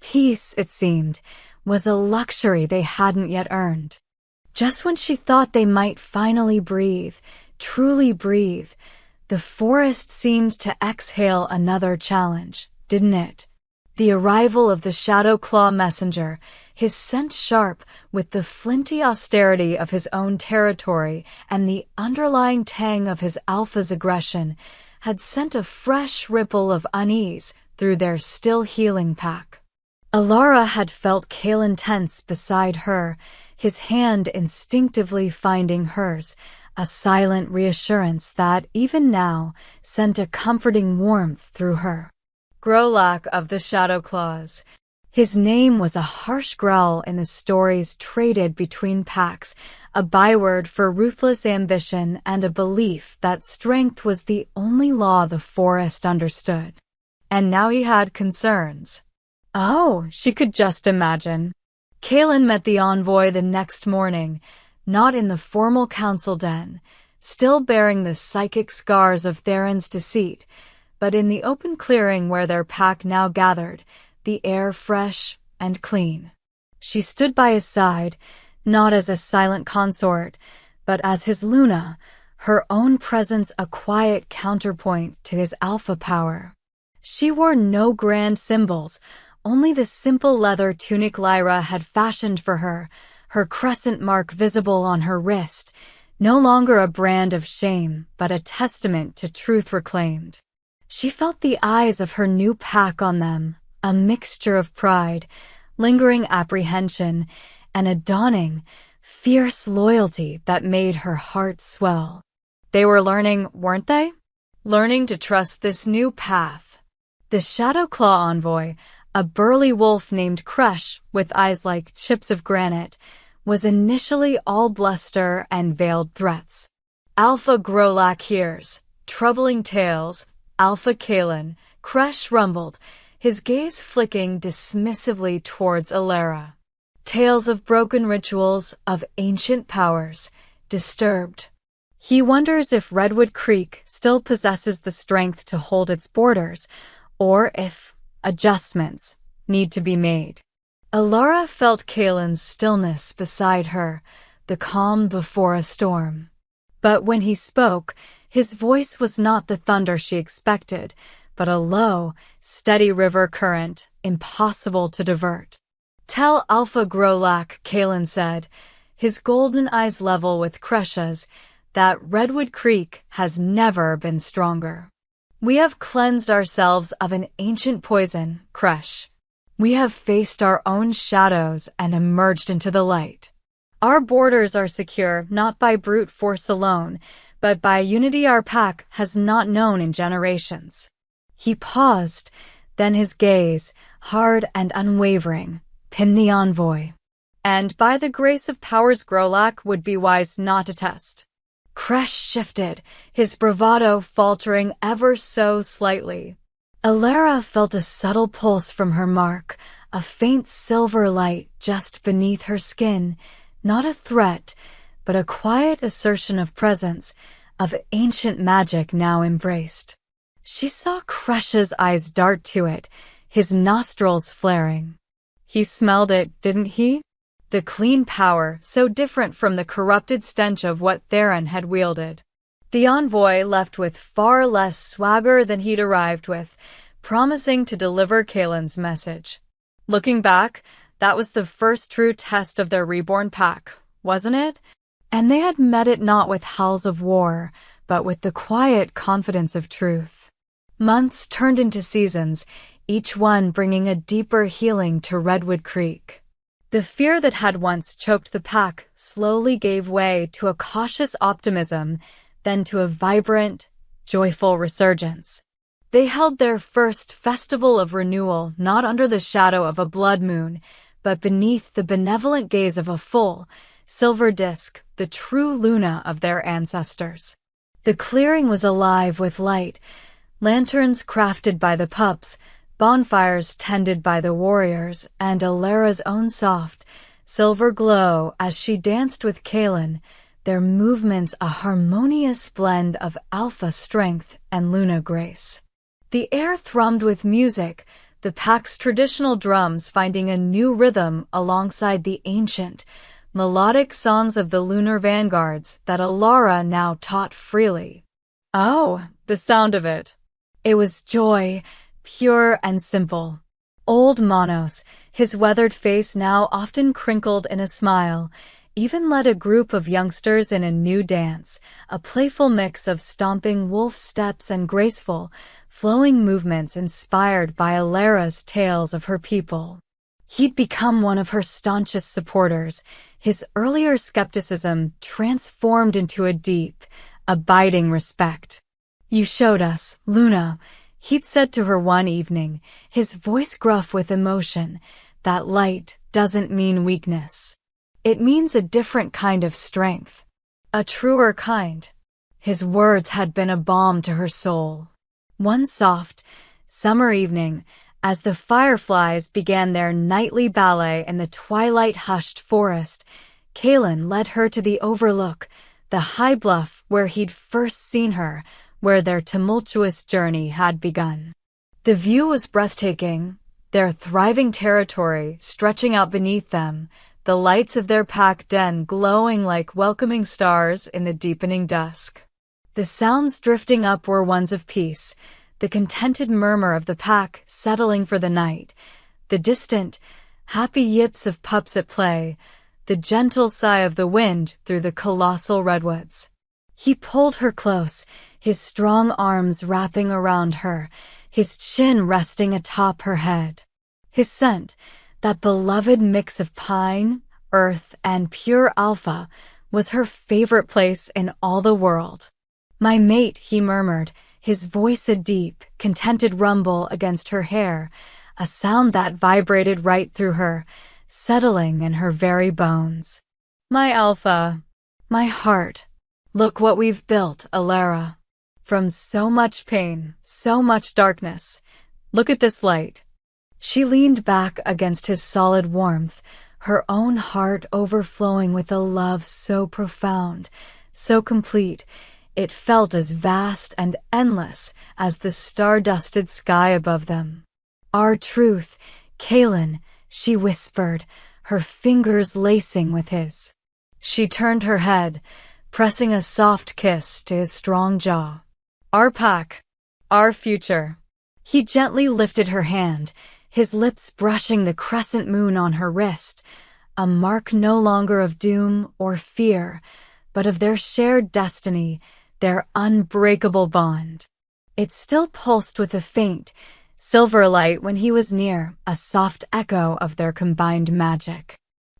Peace, it seemed, was a luxury they hadn't yet earned. Just when she thought they might finally breathe, truly breathe, the forest seemed to exhale another challenge, didn't it? The arrival of the Shadow Claw messenger, his scent sharp with the flinty austerity of his own territory and the underlying tang of his alpha's aggression, had sent a fresh ripple of unease through their still healing pack. Elara had felt Kaelin tense beside her, his hand instinctively finding hers, a silent reassurance that, even now, sent a comforting warmth through her. Grolak of the Shadow Claws. His name was a harsh growl in the stories traded between packs, a byword for ruthless ambition and a belief that strength was the only law the forest understood. And now he had concerns. Oh, she could just imagine. Kaelin met the envoy the next morning, not in the formal council den, still bearing the psychic scars of Theron's deceit, but in the open clearing where their pack now gathered, the air fresh and clean. She stood by his side, not as a silent consort, but as his Luna, her own presence a quiet counterpoint to his alpha power. She wore no grand symbols, only the simple leather tunic Lyra had fashioned for her, her crescent mark visible on her wrist, no longer a brand of shame, but a testament to truth reclaimed. She felt the eyes of her new pack on them, a mixture of pride, lingering apprehension, and a dawning, fierce loyalty that made her heart swell. They were learning, weren't they? Learning to trust this new path. The Shadow Claw envoy, a burly wolf named Crush with eyes like chips of granite, was initially all bluster and veiled threats. Alpha Grolak hears, troubling tales. Alpha Kaelin, Crush rumbled, his gaze flicking dismissively towards Elara. Tales of broken rituals, of ancient powers, disturbed. He wonders if Redwood Creek still possesses the strength to hold its borders, or if adjustments need to be made. Elara felt Kaelin's stillness beside her, the calm before a storm. But when he spoke, his voice was not the thunder she expected, but a low, steady river current, impossible to divert. "Tell Alpha Grolak," Kaelin said, his golden eyes level with Kresha's, "that Redwood Creek has never been stronger. We have cleansed ourselves of an ancient poison, Kresh. We have faced our own shadows and emerged into the light. Our borders are secure not by brute force alone, but by unity our pack has not known in generations." He paused, then his gaze, hard and unwavering, pinned the envoy. "And by the grace of powers Grolak would be wise not to test." Kresh shifted, his bravado faltering ever so slightly. Elara felt a subtle pulse from her mark, a faint silver light just beneath her skin, not a threat, but a quiet assertion of presence, of ancient magic now embraced. She saw Kresh's eyes dart to it, his nostrils flaring. He smelled it, didn't he? The clean power, so different from the corrupted stench of what Theron had wielded. The envoy left with far less swagger than he'd arrived with, promising to deliver Kaelin's message. Looking back, that was the first true test of their reborn pack, wasn't it? And they had met it not with howls of war, but with the quiet confidence of truth. Months turned into seasons, each one bringing a deeper healing to Redwood Creek. The fear that had once choked the pack slowly gave way to a cautious optimism, then to a vibrant, joyful resurgence. They held their first festival of renewal not under the shadow of a blood moon, but beneath the benevolent gaze of a full, silver disk, the true Luna of their ancestors. The clearing was alive with light, lanterns crafted by the pups, bonfires tended by the warriors, and Elara's own soft, silver glow as she danced with Kaelin, their movements a harmonious blend of alpha strength and Luna grace. The air thrummed with music, the pack's traditional drums finding a new rhythm alongside the ancient, melodic songs of the lunar vanguards that Elara now taught freely. Oh, the sound of it. It was joy, pure and simple. Old Monos, his weathered face now often crinkled in a smile, even led a group of youngsters in a new dance, a playful mix of stomping wolf steps and graceful, flowing movements inspired by Elara's tales of her people. He'd become one of her staunchest supporters, his earlier skepticism transformed into a deep, abiding respect. "You showed us, Luna," he'd said to her one evening, his voice gruff with emotion, "that light doesn't mean weakness. It means a different kind of strength. A truer kind." His words had been a balm to her soul. One soft, summer evening, as the fireflies began their nightly ballet in the twilight-hushed forest, Kaelin led her to the overlook, the high bluff where he'd first seen her, where their tumultuous journey had begun. The view was breathtaking, their thriving territory stretching out beneath them, the lights of their pack den glowing like welcoming stars in the deepening dusk. The sounds drifting up were ones of peace, the contented murmur of the pack settling for the night, the distant, happy yips of pups at play, the gentle sigh of the wind through the colossal redwoods. He pulled her close, his strong arms wrapping around her, his chin resting atop her head. His scent, that beloved mix of pine, earth, and pure alpha, was her favorite place in all the world. "My mate," he murmured, his voice a deep, contented rumble against her hair, a sound that vibrated right through her, settling in her very bones. "My alpha, my heart, look what we've built, Elara. From so much pain, so much darkness. Look at this light, She leaned back against his solid warmth, her own heart overflowing with a love so profound, so complete, it felt as vast and endless as the star-dusted sky above them. "Our truth, Kaelin," she whispered, her fingers lacing with his. She turned her head, pressing a soft kiss to his strong jaw. "Our pack, our future." He gently lifted her hand, his lips brushing the crescent moon on her wrist, a mark no longer of doom or fear, but of their shared destiny, their unbreakable bond. It still pulsed with a faint, silver light when he was near, a soft echo of their combined magic.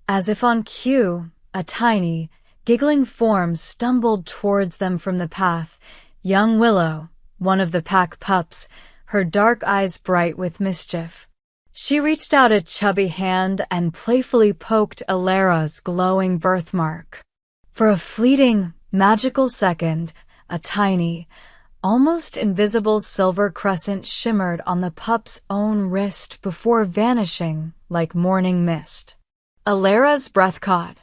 As if on cue, a tiny, giggling form stumbled towards them from the path, young Willow, one of the pack pups, her dark eyes bright with mischief. She reached out a chubby hand and playfully poked Elara's glowing birthmark. For a fleeting, magical second, a tiny, almost invisible silver crescent shimmered on the pup's own wrist before vanishing like morning mist. Elara's breath caught.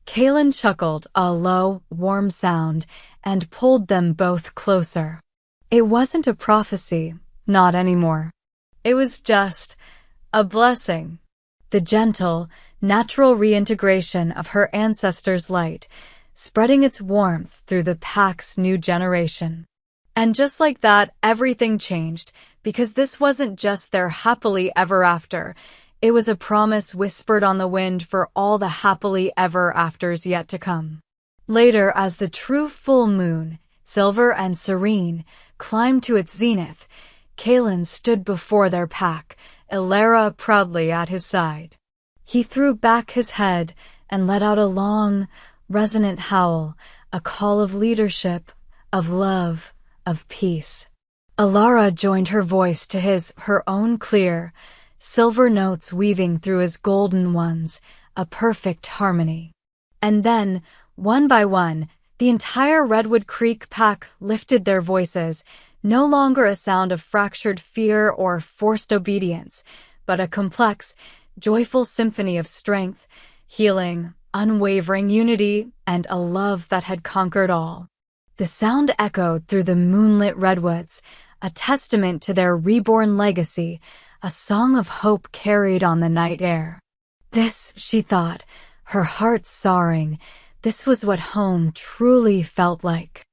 Kaelin chuckled, a low, warm sound, and pulled them both closer. It wasn't a prophecy, not anymore. It was just a blessing. The gentle, natural reintegration of her ancestors' light, spreading its warmth through the pack's new generation. And just like that, everything changed, because this wasn't just their happily ever after. It was a promise whispered on the wind for all the happily ever afters yet to come. Later, as the true full moon, silver and serene, climbed to its zenith, Kaelin stood before their pack, Elara proudly at his side. He threw back his head and let out a long, resonant howl, a call of leadership, of love, of peace. Elara joined her voice to his, her own clear, silver notes weaving through his golden ones, a perfect harmony. And then, one by one, the entire Redwood Creek pack lifted their voices, no longer a sound of fractured fear or forced obedience, but a complex, joyful symphony of strength, healing, unwavering unity, and a love that had conquered all. The sound echoed through the moonlit redwoods, a testament to their reborn legacy, a song of hope carried on the night air. This, she thought, her heart soaring, this was what home truly felt like.